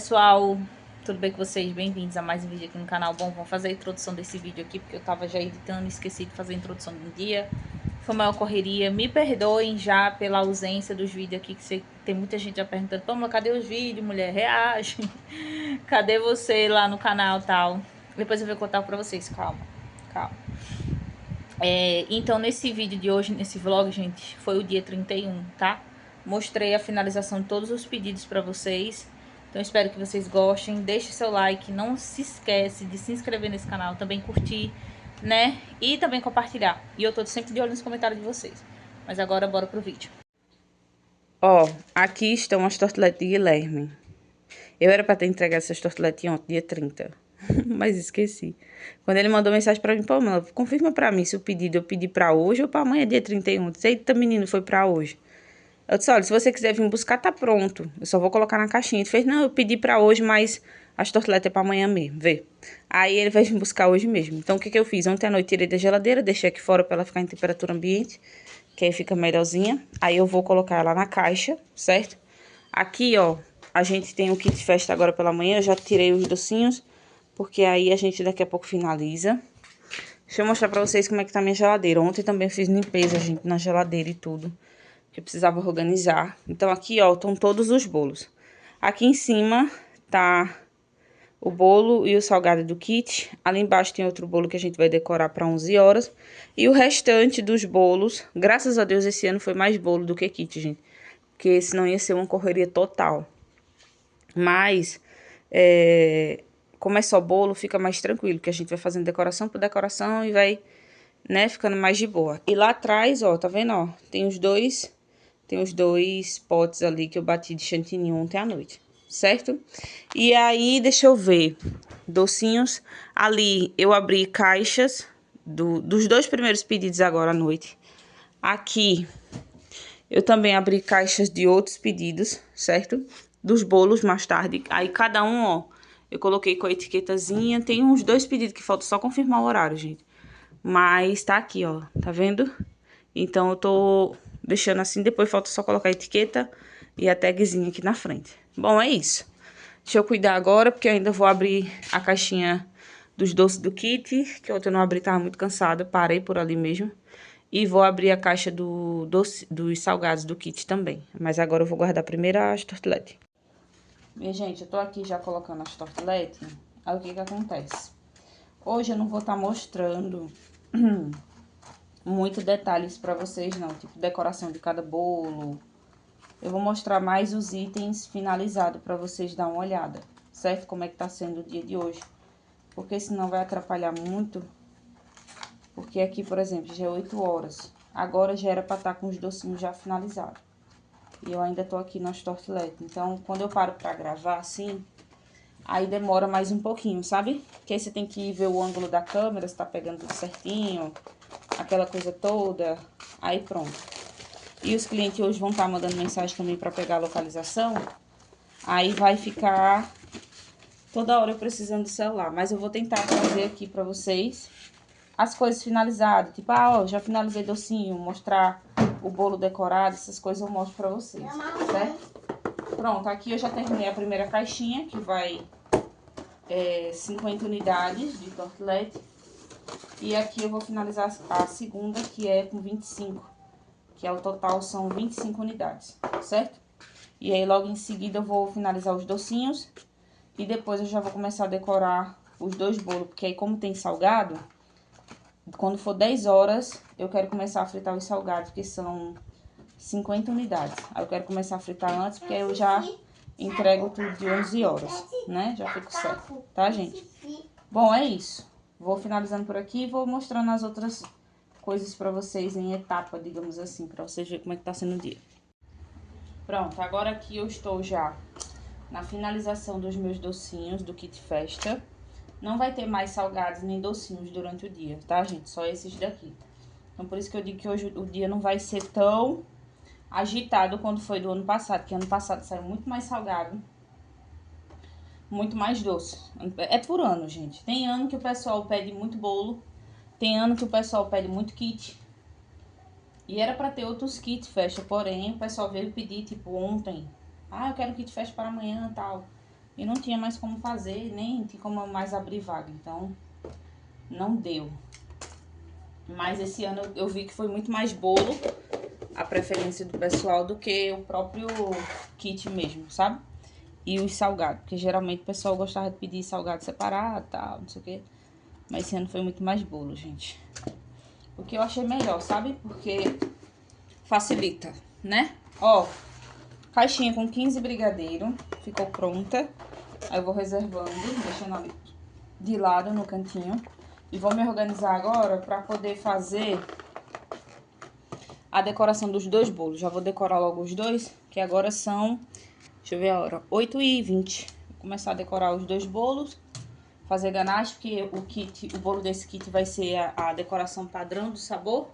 pessoal, tudo bem com vocês? Bem-vindos a mais um vídeo aqui no canal. Bom, vamos fazer a introdução desse vídeo aqui, porque eu tava já editando e esqueci de fazer a introdução de um dia. Foi maior correria, me perdoem já pela ausência dos vídeos aqui, que tem muita gente já perguntando: Pamela, cadê os vídeos, mulher? Reage. Cadê você lá no canal e tal? Depois eu vou contar pra vocês, calma. Então, nesse vídeo de hoje, nesse vlog, gente, foi o dia 31, tá? Mostrei a finalização de todos os pedidos pra vocês. Então, espero que vocês gostem. Deixe seu like, não se esquece de se inscrever nesse canal, também curtir, né? E também compartilhar. E eu tô sempre de olho nos comentários de vocês. Mas agora, bora pro vídeo. Ó, aqui estão as torteletes de Guilherme. Eu era pra ter entregado essas torteletes ontem, dia 30. Mas esqueci. Quando ele mandou mensagem pra mim: pô, mano, confirma pra mim se o pedido eu pedi pra hoje ou pra amanhã, dia 31. Eita, menino, foi pra hoje. Eu disse: olha, se você quiser vir buscar, tá pronto. Eu só vou colocar na caixinha. Ele fez: não, eu pedi pra hoje, mas as torteletas é pra amanhã mesmo, vê. Aí ele vai vir buscar hoje mesmo. Então, o que eu fiz? Ontem à noite tirei da geladeira, deixei aqui fora pra ela ficar em temperatura ambiente, que aí fica melhorzinha. Aí eu vou colocar ela na caixa, certo? Aqui, ó, a gente tem o kit festa agora pela manhã. Eu já tirei os docinhos, porque aí a gente daqui a pouco finaliza. Deixa eu mostrar pra vocês como é que tá a minha geladeira. Ontem também eu fiz limpeza, gente, na geladeira e tudo, que eu precisava organizar. Então, aqui, ó, estão todos os bolos. Aqui em cima tá o bolo e o salgado do kit. Ali embaixo tem outro bolo que a gente vai decorar para 11 horas. E o restante dos bolos, graças a Deus, esse ano foi mais bolo do que kit, gente. Porque senão ia ser uma correria total. Mas, como é só bolo, fica mais tranquilo, que a gente vai fazendo decoração por decoração e vai, né, ficando mais de boa. E lá atrás, ó, tá vendo, ó, tem os dois potes ali que eu bati de chantilly ontem à noite, certo? E aí, deixa eu ver, docinhos. Ali eu abri caixas dos dois primeiros pedidos agora à noite. Aqui eu também abri caixas de outros pedidos, certo? Dos bolos mais tarde. Aí cada um, ó, eu coloquei com a etiquetazinha. Tem uns 2 pedidos que falta só confirmar o horário, gente. Mas tá aqui, ó, tá vendo? Então eu tô deixando assim, depois falta só colocar a etiqueta e a tagzinha aqui na frente. Bom, é isso. Deixa eu cuidar agora, porque eu ainda vou abrir a caixinha dos doces do kit, que ontem eu não abri, tava muito cansada, parei por ali mesmo. E vou abrir a caixa dos salgados do kit também. Mas agora eu vou guardar primeiro as torteletes. Minha gente, eu tô aqui já colocando as torteletes. Aí o que que acontece? Hoje eu não vou estar mostrando muitos detalhes pra vocês, não. Tipo, decoração de cada bolo. Eu vou mostrar mais os itens finalizados pra vocês dar uma olhada, certo? Como é que tá sendo o dia de hoje. Porque senão vai atrapalhar muito. Porque aqui, por exemplo, já é 8 horas. Agora já era pra estar com os docinhos já finalizados. E eu ainda tô aqui nas torteletes. Então, quando eu paro pra gravar assim, aí demora mais um pouquinho, sabe? Porque aí você tem que ver o ângulo da câmera, se tá pegando tudo certinho, aquela coisa toda. Aí pronto. E os clientes hoje vão estar mandando mensagem também pra pegar a localização. Aí vai ficar toda hora eu precisando do celular. Mas eu vou tentar trazer aqui pra vocês as coisas finalizadas. Tipo, ó, já finalizei docinho, mostrar o bolo decorado, essas coisas eu mostro pra vocês, certo? Pronto, aqui eu já terminei a primeira caixinha, que vai 50 unidades de tortelete. E aqui eu vou finalizar a segunda, que é com 25, que ao total são 25 unidades, certo? E aí logo em seguida eu vou finalizar os docinhos e depois eu já vou começar a decorar os 2 bolos, porque aí como tem salgado, quando for 10 horas eu quero começar a fritar os salgados, que são 50 unidades. Aí eu quero começar a fritar antes, porque aí eu já entrego tudo de 11 horas, né? Já fico certo, tá, gente? Bom, é isso. Vou finalizando por aqui e vou mostrando as outras coisas pra vocês em etapa, digamos assim, pra vocês verem como é que tá sendo o dia. Pronto, agora aqui eu estou já na finalização dos meus docinhos do kit festa. Não vai ter mais salgados nem docinhos durante o dia, tá, gente? Só esses daqui. Então, por isso que eu digo que hoje o dia não vai ser tão agitado quanto foi do ano passado. Que ano passado saiu muito mais salgado, muito mais doce. É por ano, gente. Tem ano que o pessoal pede muito bolo, tem ano que o pessoal pede muito kit. E era pra ter outros kits festa, porém o pessoal veio pedir, tipo, ontem. Ah, eu quero kit festa para amanhã e tal. E não tinha mais como fazer, nem tinha como mais abrir vaga, então não deu. Mas esse ano eu vi que foi muito mais bolo a preferência do pessoal do que o próprio kit mesmo, sabe? E os salgados, porque geralmente o pessoal gostava de pedir salgado separado, tal, não sei o quê. Mas esse ano foi muito mais bolo, gente. O que eu achei melhor, sabe? Porque facilita, né? Ó, caixinha com 15 brigadeiro, ficou pronta. Aí eu vou reservando, deixando ali de lado no cantinho. E vou me organizar agora pra poder fazer a decoração dos dois bolos. Já vou decorar logo os dois, que agora são, deixa eu ver a hora, 8h20. Vou começar a decorar os dois bolos, fazer ganache, porque o bolo desse kit vai ser a decoração padrão do sabor.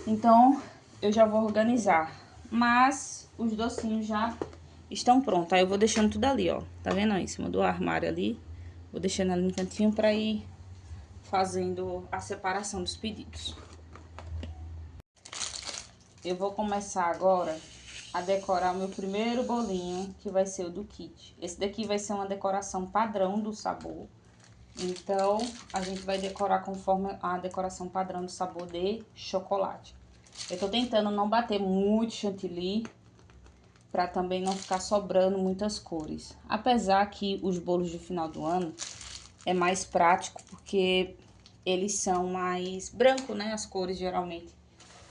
Então, eu já vou organizar. Mas os docinhos já estão prontos. Aí eu vou deixando tudo ali, ó. Tá vendo aí, em cima do armário ali. Vou deixando ali no cantinho pra ir fazendo a separação dos pedidos. Eu vou começar agora a decorar o meu primeiro bolinho, que vai ser o do kit. Esse daqui vai ser uma decoração padrão do sabor. Então, a gente vai decorar conforme a decoração padrão do sabor de chocolate. Eu tô tentando não bater muito chantilly, pra também não ficar sobrando muitas cores. Apesar que os bolos de final do ano é mais prático, porque eles são mais branco, né? As cores geralmente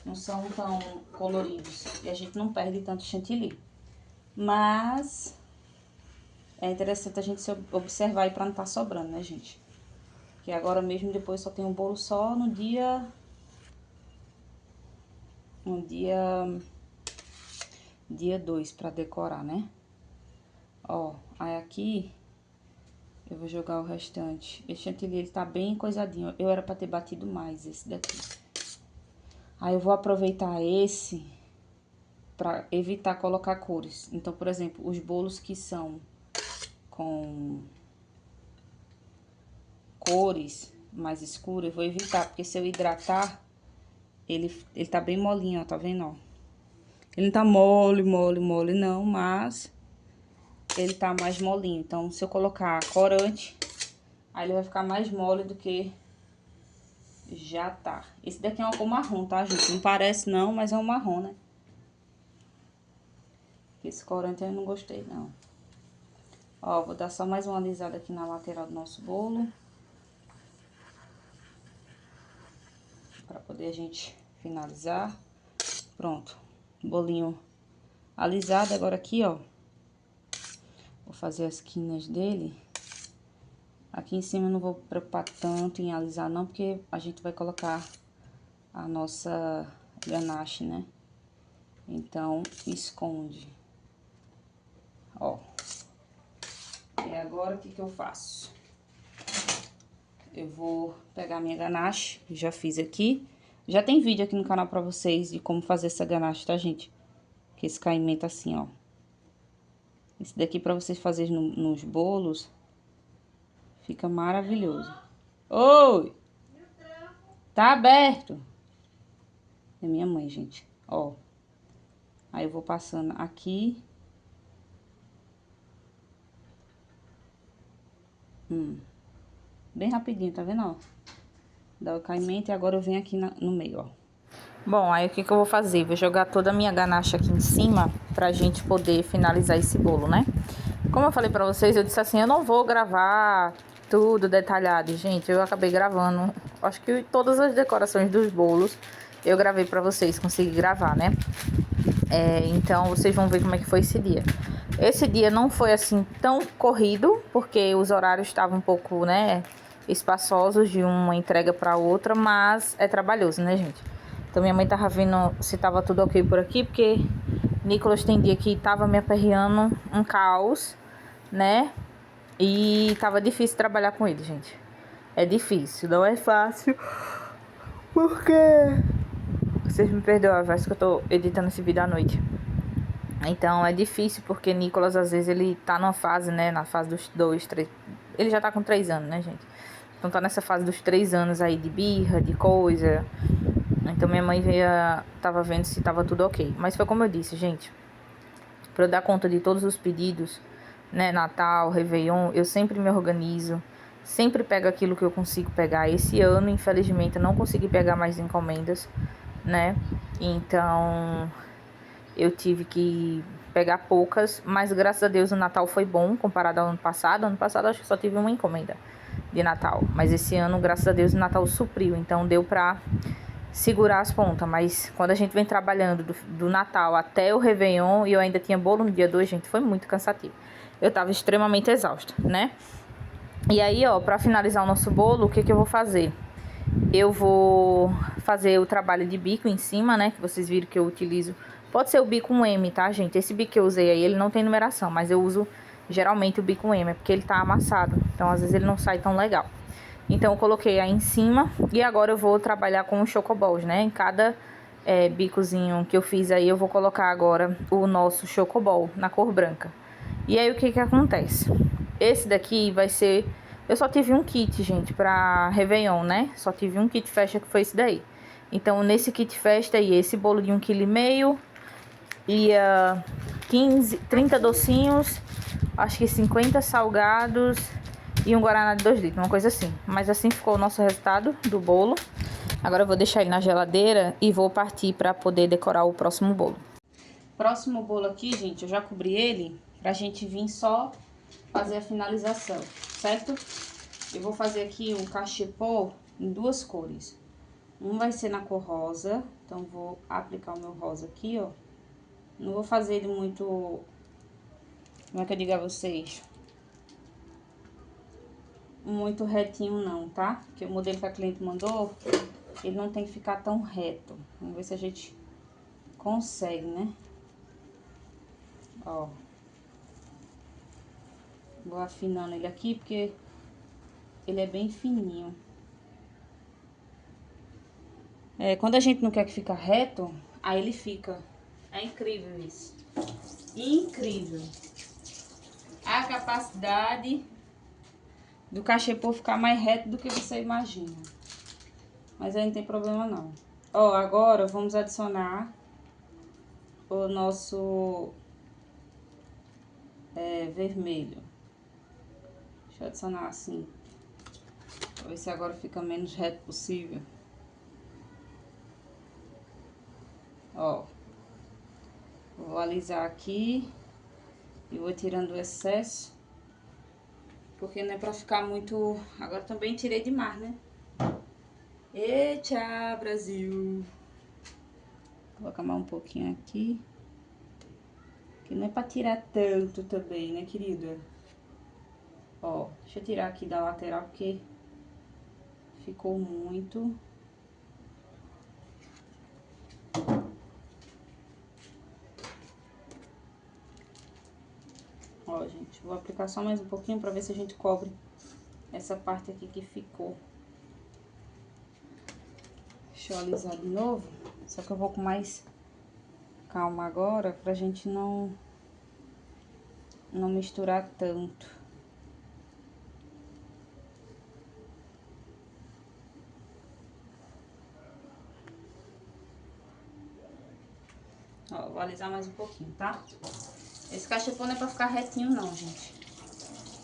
não são tão coloridos. E a gente não perde tanto chantilly. Mas é interessante a gente se observar aí pra não tá sobrando, né, gente? Que agora mesmo depois só tem um bolo só no dia... dia 2 pra decorar, né? Ó, aí aqui eu vou jogar o restante. Esse chantilly, ele tá bem coisadinho. Eu era pra ter batido mais esse daqui. Aí eu vou aproveitar esse pra evitar colocar cores. Então, por exemplo, os bolos que são com cores mais escuras, eu vou evitar. Porque se eu hidratar, ele tá bem molinho, ó, tá vendo, ó? Ele não tá mole não, mas ele tá mais molinho. Então, se eu colocar corante, aí ele vai ficar mais mole do que já tá. Esse daqui é uma cor marrom, tá, gente? Não parece não, mas é um marrom, né? Esse corante eu não gostei, não. Ó, vou dar só mais uma alisada aqui na lateral do nosso bolo. Pra poder a gente finalizar. Pronto. Bolinho alisado. Agora aqui, ó. Vou fazer as quinas dele. Aqui em cima eu não vou preocupar tanto em alisar não, porque a gente vai colocar a nossa ganache, né? Então, esconde. Ó. E agora, o que que eu faço? Eu vou pegar minha ganache, já fiz aqui. Já tem vídeo aqui no canal pra vocês de como fazer essa ganache, tá, gente? Que esse caimento assim, ó. Esse daqui pra vocês fazerem nos bolos, fica maravilhoso. Oi! Tá aberto. É minha mãe, gente. Ó. Aí eu vou passando aqui. Bem rapidinho, tá vendo, ó? Dá o caimento e agora eu venho aqui no meio, ó. Bom, aí o que que eu vou fazer? Vou jogar toda a minha ganache aqui em cima pra gente poder finalizar esse bolo, né? Como eu falei pra vocês, eu disse assim, eu não vou gravar tudo detalhado. Gente, eu acabei gravando, acho que todas as decorações dos bolos eu gravei pra vocês, consegui gravar, né? Então, vocês vão ver como é que foi esse dia. Esse dia não foi assim tão corrido, porque os horários estavam um pouco, né, espaçosos de uma entrega para outra, mas é trabalhoso, né, gente? Então, minha mãe tava vendo se tava tudo ok por aqui, porque Nicolas tem dia que tava me aperreando um caos, né? E tava difícil trabalhar com ele, gente. É difícil, não é fácil, porque... Vocês me perdoam, acho que eu tô editando esse vídeo à noite. Então é difícil porque Nicolas às vezes ele tá numa fase, né? Na fase dos 2, 3. Ele já tá com 3 anos, né, gente? Então tá nessa fase dos 3 anos aí de birra, de coisa. Então minha mãe tava vendo se tava tudo ok. Mas foi como eu disse, gente. Pra eu dar conta de todos os pedidos, né? Natal, Réveillon, eu sempre me organizo. Sempre pego aquilo que eu consigo pegar. Esse ano, infelizmente, eu não consegui pegar mais encomendas, né? Então, eu tive que pegar poucas, mas graças a Deus o Natal foi bom comparado ao ano passado. Ano passado acho que só tive uma encomenda de Natal, mas esse ano, graças a Deus, o Natal supriu, então deu pra segurar as pontas. Mas quando a gente vem trabalhando do Natal até o Réveillon e eu ainda tinha bolo no dia 2, gente, foi muito cansativo. Eu tava extremamente exausta, né? E aí, ó, pra finalizar o nosso bolo, o que que eu vou fazer? Eu vou fazer o trabalho de bico em cima, né? Que vocês viram que eu utilizo. Pode ser o bico 1M, tá, gente? Esse bico que eu usei aí, ele não tem numeração, mas eu uso geralmente o bico 1M, porque ele tá amassado. Então, às vezes, ele não sai tão legal. Então, eu coloquei aí em cima e agora eu vou trabalhar com os chocoballs, né? Em cada bicozinho que eu fiz aí, eu vou colocar agora o nosso chocoball na cor branca. E aí, o que que acontece? Esse daqui vai ser... Eu só tive um kit, gente, pra Réveillon, né? Só tive um kit festa que foi esse daí. Então, nesse kit festa aí, esse bolo de 1,5 kg ia 30 docinhos, acho que 50 salgados e um guaraná de 2 litros, uma coisa assim. Mas assim ficou o nosso resultado do bolo. Agora eu vou deixar ele na geladeira e vou partir pra poder decorar o próximo bolo. Próximo bolo aqui, gente, eu já cobri ele pra gente vir só fazer a finalização, certo? Eu vou fazer aqui um cachepô em 2 cores. Um vai ser na cor rosa, então vou aplicar o meu rosa aqui, ó. Não vou fazer ele muito... Como é que eu digo a vocês? Muito retinho não, tá? Porque o modelo que a cliente mandou, ele não tem que ficar tão reto. Vamos ver se a gente consegue, né? Ó. Vou afinando ele aqui, porque ele é bem fininho. Quando a gente não quer que fique reto, aí ele fica. É incrível isso. Incrível. A capacidade do cachepô ficar mais reto do que você imagina. Mas aí não tem problema não. Ó, agora vamos adicionar o nosso vermelho. Deixa eu adicionar assim. Pra ver se agora fica menos reto possível. Ó. Vou alisar aqui. E vou tirando o excesso. Porque não é pra ficar muito... Agora também tirei demais, né? Eita, Brasil! Vou colocar mais um pouquinho aqui. Que não é pra tirar tanto também, né, querida? Ó, deixa eu tirar aqui da lateral, porque ficou muito. Ó, gente, vou aplicar só mais um pouquinho pra ver se a gente cobre essa parte aqui que ficou. Deixa eu alisar de novo. Só que eu vou com mais calma agora, pra gente não misturar tanto. Ó, vou alisar mais um pouquinho, tá? Esse cachepô não é pra ficar retinho não, gente.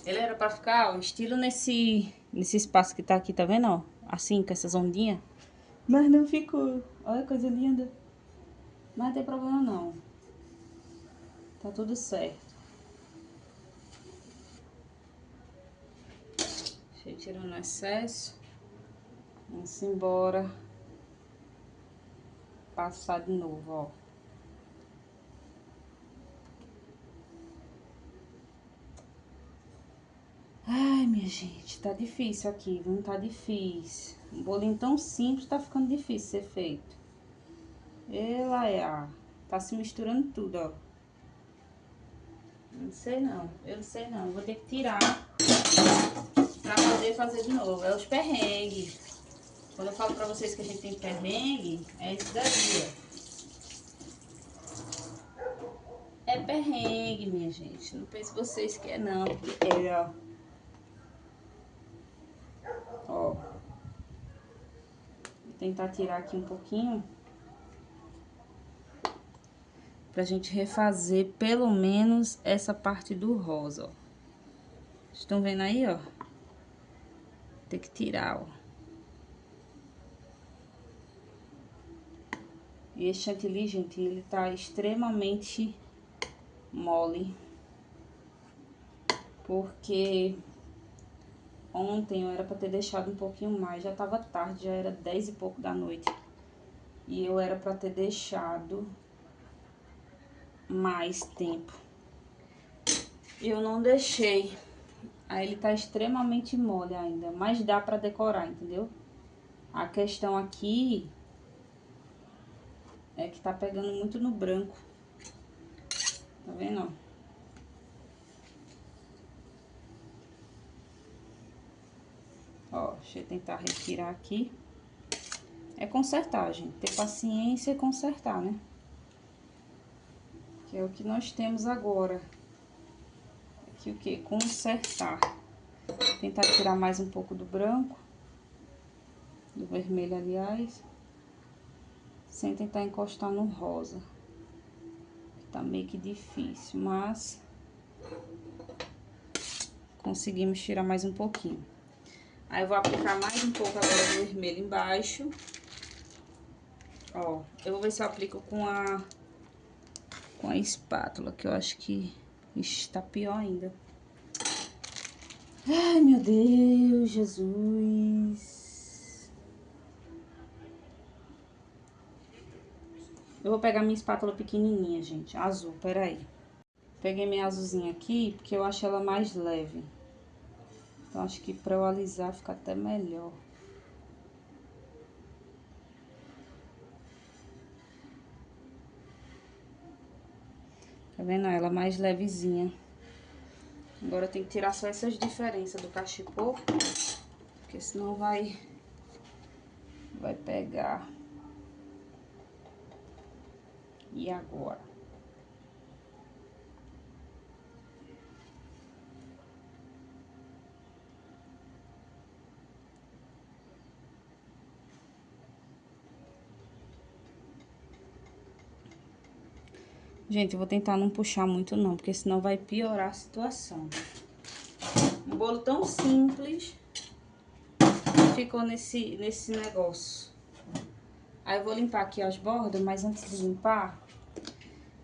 Ele era pra ficar, ó, estilo nesse espaço que tá aqui, tá vendo, ó? Assim, com essas ondinhas. Mas não ficou. Olha que coisa linda. Mas não tem problema não. Tá tudo certo. Deixa eu tirar o excesso. Vamos embora. Passar de novo, ó. Ai, minha gente, tá difícil aqui, não tá difícil. Um bolinho tão simples tá ficando difícil ser feito. Ela é, tá se misturando tudo, ó. Não sei não, eu não sei não. Vou ter que tirar pra poder fazer de novo. É os perrengues. Quando eu falo pra vocês que a gente tem perrengue, é isso daí, ó. É perrengue, minha gente. Não pense vocês que é não. É, ó. Ó. Vou tentar tirar aqui um pouquinho. Pra gente refazer pelo menos essa parte do rosa, ó. Estão vendo aí, ó? Tem que tirar, ó. E esse chantilly, gente, ele tá extremamente mole. Porque ontem eu era pra ter deixado um pouquinho mais. Já tava tarde, já era 10 e pouco da noite. E eu era pra ter deixado mais tempo. Eu não deixei. Aí ele tá extremamente mole ainda. Mas dá pra decorar, entendeu? A questão aqui é que tá pegando muito no branco. Tá vendo, ó? Ó, deixa eu tentar retirar aqui. É consertar, gente. Ter paciência e consertar, né? Que é o que nós temos agora. Aqui o que? Consertar. Tentar tirar mais um pouco do branco. Do vermelho, aliás. Sem tentar encostar no rosa. Tá meio que difícil, mas conseguimos tirar mais um pouquinho. Aí eu vou aplicar mais um pouco agora do vermelho embaixo. Ó, eu vou ver se eu aplico com a espátula, que eu acho que está pior ainda. Ai, meu Deus, Jesus. Eu vou pegar minha espátula pequenininha, gente, azul, peraí. Peguei minha azulzinha aqui, porque eu acho ela mais leve. Então, acho que pra eu alisar fica até melhor. Tá vendo? Ela mais levezinha. Agora tem que tirar só essas diferenças do cachepô, porque senão vai pegar. E agora? Gente, eu vou tentar não puxar muito não, porque senão vai piorar a situação. Um bolo tão simples ficou nesse negócio. Aí eu vou limpar aqui as bordas, mas antes de limpar,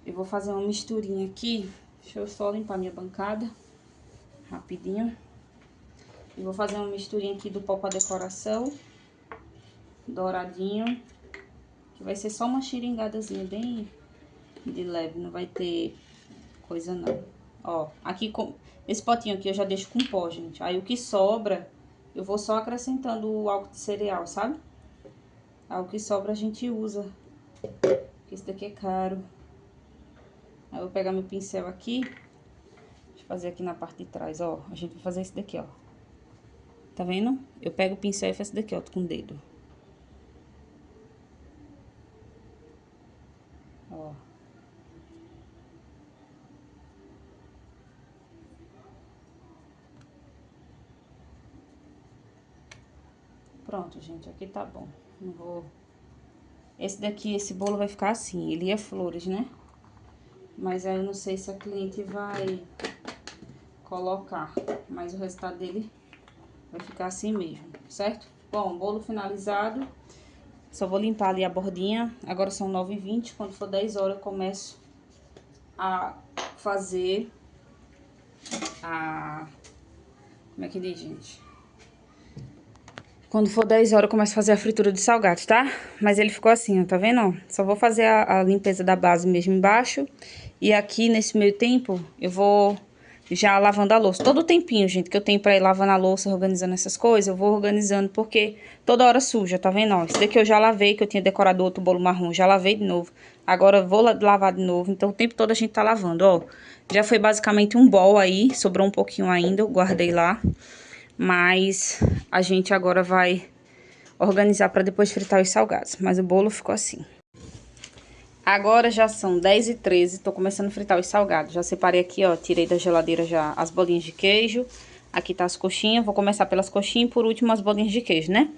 eu vou fazer uma misturinha aqui. Deixa eu só limpar minha bancada rapidinho. E vou fazer uma misturinha aqui do pó pra decoração, douradinho, que vai ser só uma xeringadazinha bem de leve, não vai ter coisa não. Ó, aqui com esse potinho aqui eu já deixo com pó, gente. Aí o que sobra, eu vou só acrescentando o álcool de cereal, sabe? Aí o que sobra a gente usa, porque esse daqui é caro. Aí eu vou pegar meu pincel aqui, deixa eu fazer aqui na parte de trás, ó. A gente vai fazer esse daqui, ó. Tá vendo? Eu pego o pincel e faço daqui, ó, com o dedo. Ó. Pronto, gente, aqui tá bom. Não vou... Esse daqui, esse bolo vai ficar assim, ele é flores, né? Mas aí eu não sei se a cliente vai colocar, mas o resultado dele vai ficar assim mesmo, certo? Bom, bolo finalizado. Só vou limpar ali a bordinha. Agora são 9h20, quando for 10 horas eu começo a fazer a... Como é que diz, gente? Quando for 10 horas eu começo a fazer a fritura de salgados, tá? Mas ele ficou assim, ó, tá vendo, ó? Só vou fazer a limpeza da base mesmo embaixo. E aqui, nesse meio tempo, eu vou já lavando a louça. Todo o tempinho, gente, que eu tenho pra ir lavando a louça, organizando essas coisas, eu vou organizando, porque toda hora suja, tá vendo, ó? Esse daqui eu já lavei, que eu tinha decorado outro bolo marrom, já lavei de novo. Agora eu vou lavar de novo, então o tempo todo a gente tá lavando, ó. Já foi basicamente um bol aí, sobrou um pouquinho ainda, eu guardei lá. Mas a gente agora vai organizar para depois fritar os salgados. Mas o bolo ficou assim. Agora já são 10h13, tô começando a fritar os salgados. Já separei aqui, ó, tirei da geladeira já as bolinhas de queijo. Aqui tá as coxinhas, vou começar pelas coxinhas e por último as bolinhas de queijo, né?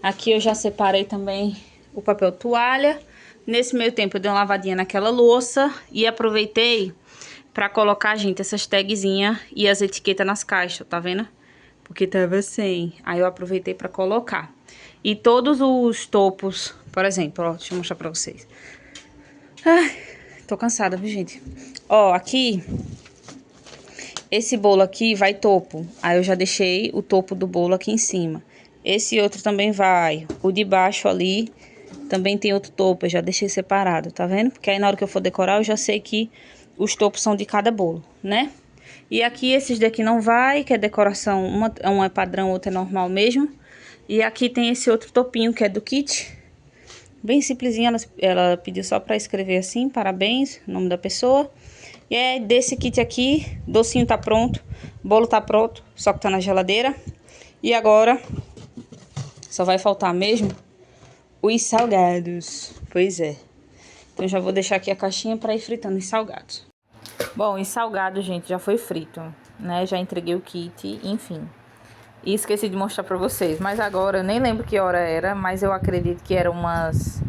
Aqui eu já separei também o papel toalha. Nesse meio tempo eu dei uma lavadinha naquela louça e aproveitei pra colocar, gente, essas tagzinhas e as etiquetas nas caixas, tá vendo? Porque tava sem. Aí eu aproveitei pra colocar. E todos os topos, por exemplo, ó, deixa eu mostrar pra vocês. Ai, tô cansada, viu, gente? Ó, aqui, esse bolo aqui vai topo. Aí eu já deixei o topo do bolo aqui em cima. Esse outro também vai. O de baixo ali também tem outro topo, eu já deixei separado, tá vendo? Porque aí na hora que eu for decorar eu já sei que os topos são de cada bolo, né? E aqui esses daqui não vai, que é decoração, uma é padrão, outra é normal mesmo. E aqui tem esse outro topinho que é do kit. Bem simplesinho, ela pediu só pra escrever assim, parabéns, nome da pessoa. E é desse kit aqui, docinho tá pronto, bolo tá pronto, só que tá na geladeira. E agora, só vai faltar mesmo os salgados. Pois é. Então já vou deixar aqui a caixinha pra ir fritando os salgados. Bom, e salgado, gente, já foi frito, né? Já entreguei o kit, enfim. E esqueci de mostrar pra vocês. Mas agora, eu nem lembro que hora era, mas eu acredito que era umas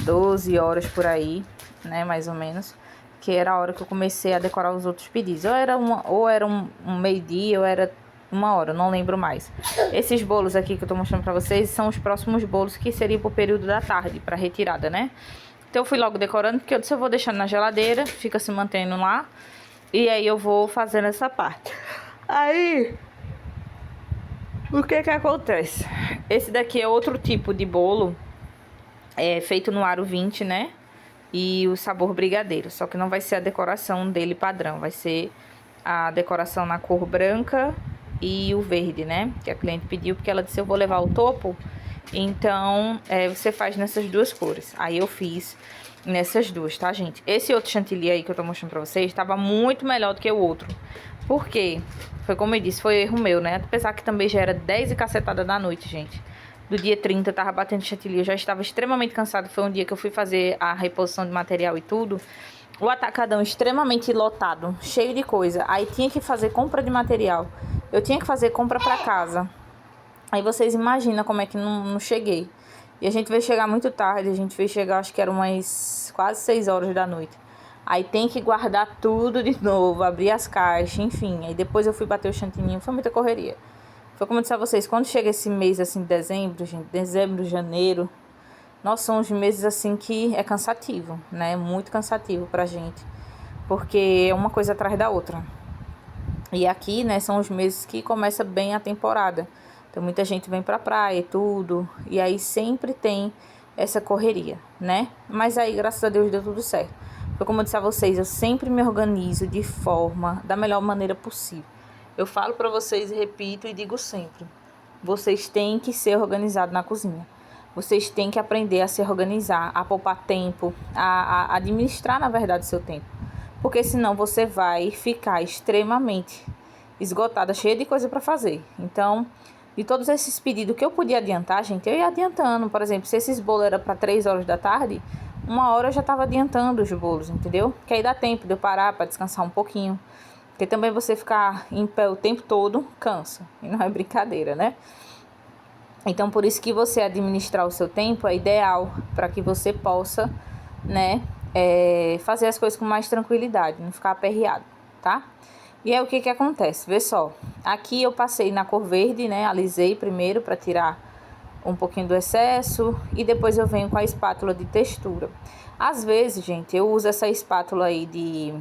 12 horas por aí, né? Mais ou menos. Que era a hora que eu comecei a decorar os outros pedidos. Ou era um meio-dia, ou era 1 hora, não lembro mais. Esses bolos aqui que eu tô mostrando pra vocês são os próximos bolos que seria pro período da tarde, pra retirada, né? Então eu fui logo decorando, porque eu disse, eu vou deixando na geladeira, fica se mantendo lá. E aí eu vou fazendo essa parte. Aí, o que que acontece? Esse daqui é outro tipo de bolo, feito no aro 20, né? E o sabor brigadeiro, só que não vai ser a decoração dele padrão, vai ser a decoração na cor branca e o verde, né? Que a cliente pediu, porque ela disse, eu vou levar o topo, então você faz nessas duas cores. Aí eu fiz nessas duas, tá, gente? Esse outro chantilly aí que eu tô mostrando pra vocês, tava muito melhor do que o outro. Por quê? Foi como eu disse, foi erro meu, né? Apesar que também já era 10 e cacetada da noite, gente. Do dia 30, eu tava batendo chantilly, eu já estava extremamente cansada. Foi um dia que eu fui fazer a reposição de material e tudo. O atacadão extremamente lotado, cheio de coisa. Aí tinha que fazer compra de material. Eu tinha que fazer compra pra casa. Aí vocês imaginam como é que não cheguei. E a gente veio chegar muito tarde, a gente veio chegar, acho que era umas quase 6 horas da noite. Aí tem que guardar tudo de novo, abrir as caixas, enfim. Aí depois eu fui bater o chantininho, foi muita correria. Foi como eu disse a vocês, quando chega esse mês assim, dezembro, gente, dezembro, janeiro, nós somos meses assim que é cansativo, né? Muito cansativo pra gente, porque é uma coisa atrás da outra. E aqui, né, são os meses que começa bem a temporada. Então muita gente vem pra praia e tudo, e aí sempre tem essa correria, né? Mas aí, graças a Deus, deu tudo certo. Foi como eu disse a vocês, eu sempre me organizo de forma, da melhor maneira possível. Eu falo pra vocês e repito e digo sempre. Vocês têm que ser organizados na cozinha. Vocês têm que aprender a se organizar, a poupar tempo, a administrar, na verdade, o seu tempo. Porque senão você vai ficar extremamente esgotada, cheia de coisa pra fazer. Então, de todos esses pedidos que eu podia adiantar, gente, eu ia adiantando. Por exemplo, se esses bolos eram para 3 horas da tarde, 1 hora eu já estava adiantando os bolos, entendeu? Que aí dá tempo de eu parar para descansar um pouquinho. Porque também você ficar em pé o tempo todo cansa. E não é brincadeira, né? Então, por isso que você administrar o seu tempo é ideal para que você possa, né, fazer as coisas com mais tranquilidade, não ficar aperreado, tá? E aí o que que acontece? Vê só, aqui eu passei na cor verde, né, alisei primeiro para tirar um pouquinho do excesso e depois eu venho com a espátula de textura. Às vezes, gente, eu uso essa espátula aí de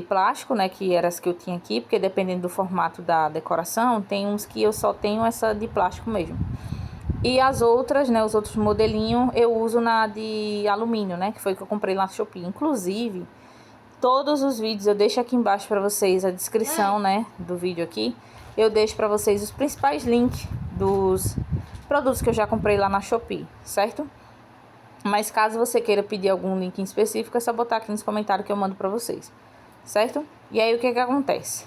plástico, né, que eram as que eu tinha aqui, porque dependendo do formato da decoração, tem uns que eu só tenho essa de plástico mesmo. E as outras, né, os outros modelinhos, eu uso na de alumínio, né, que foi que eu comprei lá no Shopee. Inclusive, todos os vídeos eu deixo aqui embaixo para vocês a descrição, né, do vídeo aqui. Eu deixo para vocês os principais links dos produtos que eu já comprei lá na Shopee, certo? Mas caso você queira pedir algum link em específico, é só botar aqui nos comentários que eu mando para vocês, certo? E aí o que que acontece?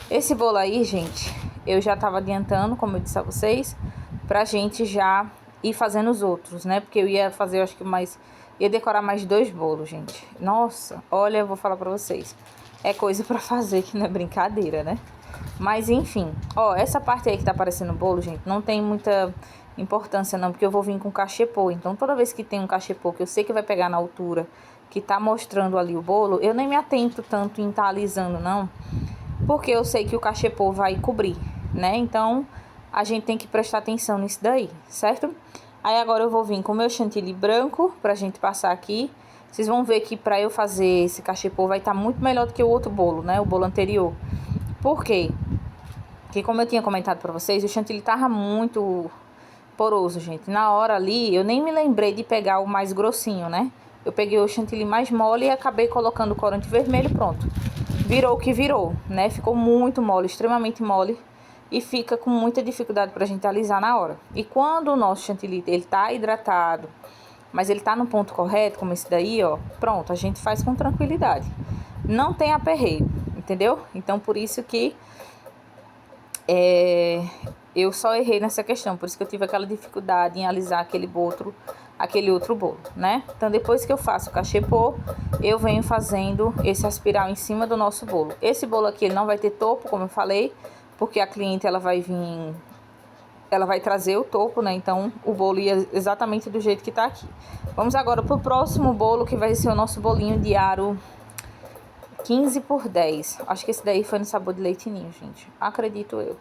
Esse bolo aí, gente, eu já tava adiantando, como eu disse a vocês, pra gente já ir fazendo os outros, né? Porque eu ia fazer, eu acho que ia decorar mais 2 bolos, gente. Nossa, olha, eu vou falar pra vocês. É coisa pra fazer que não é brincadeira, né? Mas enfim, ó, essa parte aí que tá aparecendo o bolo, gente, não tem muita importância não, porque eu vou vir com cachepô. Então, toda vez que tem um cachepô que eu sei que vai pegar na altura, que tá mostrando ali o bolo, eu nem me atento tanto em tá alisando, não. Porque eu sei que o cachepô vai cobrir, né? Então, a gente tem que prestar atenção nisso daí, certo? Aí, agora eu vou vir com o meu chantilly branco pra gente passar aqui. Vocês vão ver que pra eu fazer esse cachepô vai estar muito melhor do que o outro bolo, né? O bolo anterior. Por quê? Porque, como eu tinha comentado pra vocês, o chantilly tava muito poroso, gente. Na hora ali, eu nem me lembrei de pegar o mais grossinho, né? Eu peguei o chantilly mais mole e acabei colocando o corante vermelho, pronto. Virou o que virou, né? Ficou muito mole, extremamente mole. E fica com muita dificuldade pra gente alisar na hora. E quando o nosso chantilly, ele tá hidratado, mas ele tá no ponto correto, como esse daí, ó, pronto, a gente faz com tranquilidade. Não tem aperreio, entendeu? Então, por isso que eu só errei nessa questão, por isso que eu tive aquela dificuldade em alisar aquele outro bolo, né? Então, depois que eu faço o cachepô, eu venho fazendo esse aspiral em cima do nosso bolo. Esse bolo aqui, ele não vai ter topo, como eu falei, porque a cliente, ela vai trazer o topo, né? Então, o bolo ia exatamente do jeito que tá aqui. Vamos agora pro próximo bolo, que vai ser o nosso bolinho de aro 15 por 10. Acho que esse daí foi no sabor de leite ninho, gente. Acredito eu.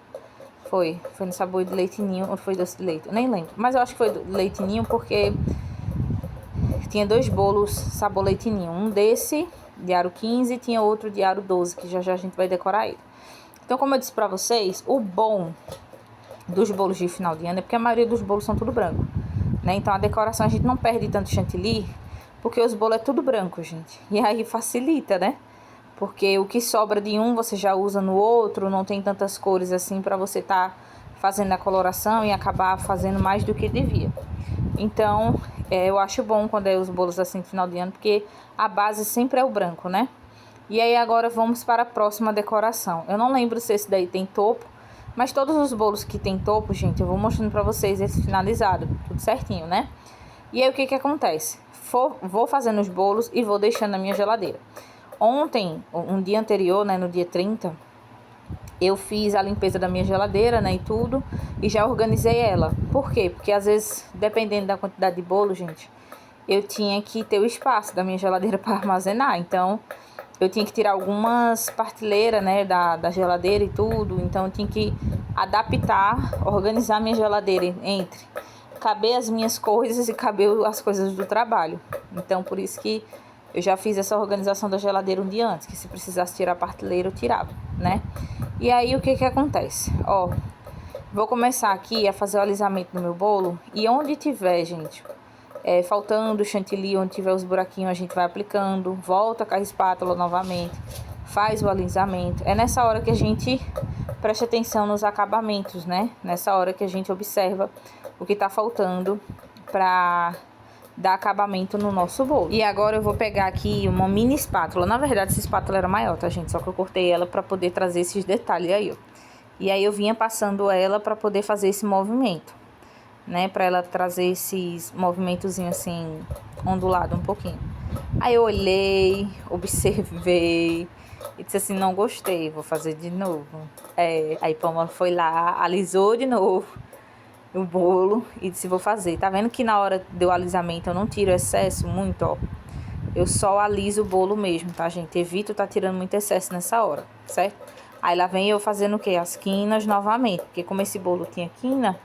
Foi no sabor de leite ninho ou foi doce de leite? Eu nem lembro. Mas eu acho que foi do leite ninho porque tinha 2 bolos sabor leite ninho. Um desse de aro 15 e tinha outro de aro 12, que já já a gente vai decorar ele. Então, como eu disse pra vocês, o bom dos bolos de final de ano é porque a maioria dos bolos são tudo branco, né? Então, a decoração a gente não perde tanto chantilly, porque os bolos é tudo branco, gente. E aí facilita, né? Porque o que sobra de um você já usa no outro, não tem tantas cores assim para você tá fazendo a coloração e acabar fazendo mais do que devia. Então, eu acho bom quando é os bolos assim no final de ano, porque a base sempre é o branco, né? E aí agora vamos para a próxima decoração. Eu não lembro se esse daí tem topo, mas todos os bolos que tem topo, gente, eu vou mostrando para vocês esse finalizado, tudo certinho, né? E aí o que acontece? Vou fazendo os bolos e vou deixando na minha geladeira. Ontem, um dia anterior, né, no dia 30, eu fiz a limpeza da minha geladeira, né, e tudo, e já organizei ela. Por quê? Porque às vezes, dependendo da quantidade de bolo, gente, eu tinha que ter o espaço da minha geladeira para armazenar. Então, eu tinha que tirar algumas partilheiras, né, da geladeira e tudo. Então, eu tinha que adaptar, organizar minha geladeira entre caber as minhas coisas e caber as coisas do trabalho. Então, por isso que eu já fiz essa organização da geladeira um dia antes, que se precisasse tirar a partilheira, eu tirava, né? E aí, o que acontece? Ó, vou começar aqui a fazer o alisamento no meu bolo. E onde tiver, gente, faltando chantilly, onde tiver os buraquinhos, a gente vai aplicando. Volta com a espátula novamente, faz o alisamento. É nessa hora que a gente presta atenção nos acabamentos, né? Nessa hora que a gente observa o que tá faltando pra dar acabamento no nosso bolo. E agora eu vou pegar aqui uma mini espátula. Na verdade, essa espátula era maior, tá, gente? Só que eu cortei ela pra poder trazer esses detalhes aí, ó. E aí eu vinha passando ela pra poder fazer esse movimento, né? Pra ela trazer esses movimentozinhos assim, ondulado um pouquinho. Aí eu olhei, observei e disse assim, não gostei, vou fazer de novo. Aí Palma foi lá, alisou de novo o bolo e disse, vou fazer. Tá vendo que na hora do alisamento eu não tiro excesso muito, ó. Eu só aliso o bolo mesmo, tá, gente? Evito tá tirando muito excesso nessa hora, certo? Aí lá vem eu fazendo o quê? As quinas novamente, porque como esse bolo tinha quina,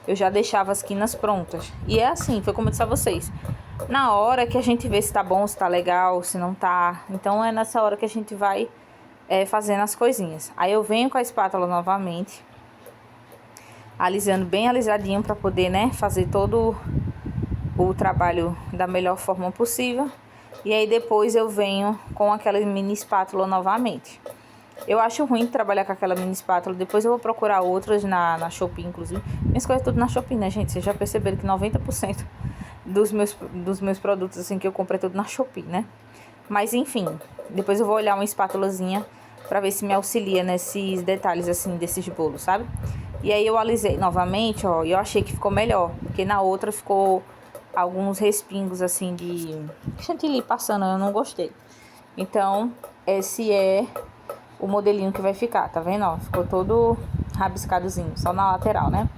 eu já deixava as quinas prontas. E é assim, foi como eu disse a vocês. Na hora que a gente vê se tá bom, se tá legal, se não tá. Então é nessa hora que a gente vai fazendo as coisinhas. Aí eu venho com a espátula novamente, alisando bem alisadinho para poder, né, fazer todo o trabalho da melhor forma possível. E aí depois eu venho com aquela mini espátula novamente. Eu acho ruim trabalhar com aquela mini espátula. Depois eu vou procurar outras na Shopee, inclusive. Minhas coisas tudo na Shopee, né, gente? Vocês já perceberam que 90% dos meus produtos, assim, que eu comprei tudo na Shopee, né? Mas, enfim, depois eu vou olhar uma espátulazinha pra ver se me auxilia nesses detalhes, assim, desses bolos, sabe? E aí eu alisei novamente, ó, e eu achei que ficou melhor. Porque na outra ficou alguns respingos, assim, de chantilly passando, eu não gostei. Então, esse é o modelinho que vai ficar, tá vendo? Ó, ficou todo rabiscadozinho, só na lateral, né?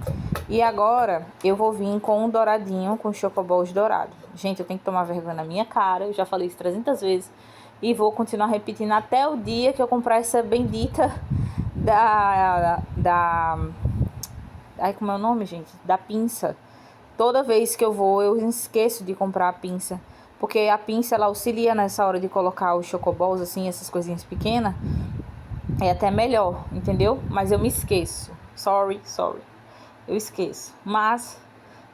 E agora eu vou vir com um douradinho, com chocoballs dourado. Gente, eu tenho que tomar vergonha na minha cara, eu já falei isso 300 vezes. E vou continuar repetindo até o dia que eu comprar essa bendita Ai, como é o nome, gente? Da pinça. Toda vez que eu vou, eu esqueço de comprar a pinça. Porque a pinça, ela auxilia nessa hora de colocar os chocoballs, assim, essas coisinhas pequenas. É até melhor, entendeu? Mas eu me esqueço. Sorry. Eu esqueço. Mas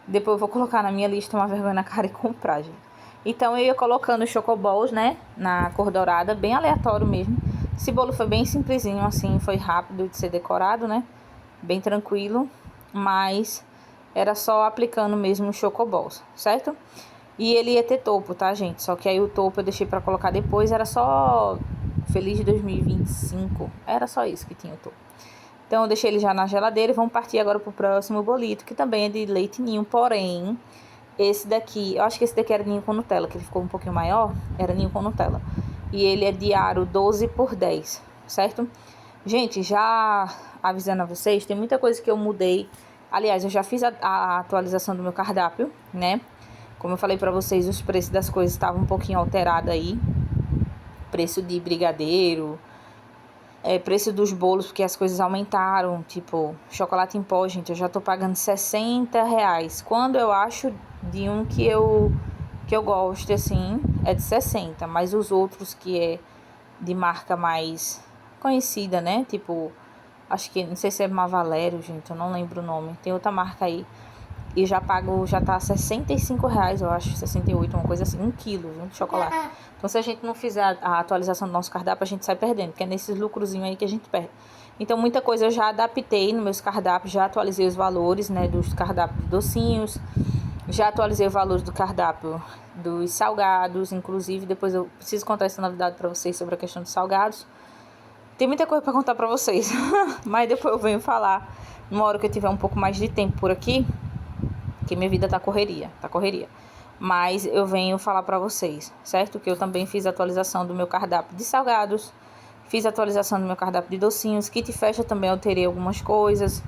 depois eu vou colocar na minha lista, uma vergonha na cara, e comprar, gente. Então eu ia colocando os chocoballs, né? Na cor dourada, bem aleatório mesmo. Esse bolo foi bem simplesinho, assim, foi rápido de ser decorado, né? Bem tranquilo. Mas era só aplicando mesmo os chocoballs, certo? E ele ia ter topo, tá, gente? Só que aí o topo eu deixei pra colocar depois. Era só Feliz 2025. Era só isso que tinha o topo. Então eu deixei ele já na geladeira e vamos partir agora pro próximo bolito, que também é de leite ninho, porém, esse daqui, eu acho que esse daqui era ninho com Nutella, que ele ficou um pouquinho maior, era ninho com Nutella. E ele é de aro 12 por 10, certo? Gente, já avisando a vocês, tem muita coisa que eu mudei. Aliás, eu já fiz a atualização do meu cardápio, né? Como eu falei pra vocês, os preços das coisas estavam um pouquinho alterados aí. Preço de brigadeiro, preço dos bolos, porque as coisas aumentaram. Tipo, chocolate em pó, gente, eu já tô pagando R$60. Quando eu acho de um que eu gosto, assim, é de 60. Mas os outros que é de marca mais conhecida, né? Tipo, acho que, não sei se é Mavalério, gente, eu não lembro o nome. Tem outra marca aí. E já tá R$65, eu acho, 68, uma coisa assim, 1 quilo, viu, de chocolate. Então, se a gente não fizer a atualização do nosso cardápio, a gente sai perdendo, porque é nesses lucrozinhos aí que a gente perde. Então, muita coisa eu já adaptei nos meus cardápios, já atualizei os valores, né, dos cardápios de docinhos, já atualizei os valores do cardápio dos salgados, inclusive, depois eu preciso contar essa novidade pra vocês sobre a questão dos salgados. Tem muita coisa pra contar pra vocês, mas depois eu venho falar numa hora que eu tiver um pouco mais de tempo por aqui, que minha vida tá correria. Mas eu venho falar pra vocês, certo? Que eu também fiz a atualização do meu cardápio de salgados, fiz a atualização do meu cardápio de docinhos, kit festa também alterei algumas coisas.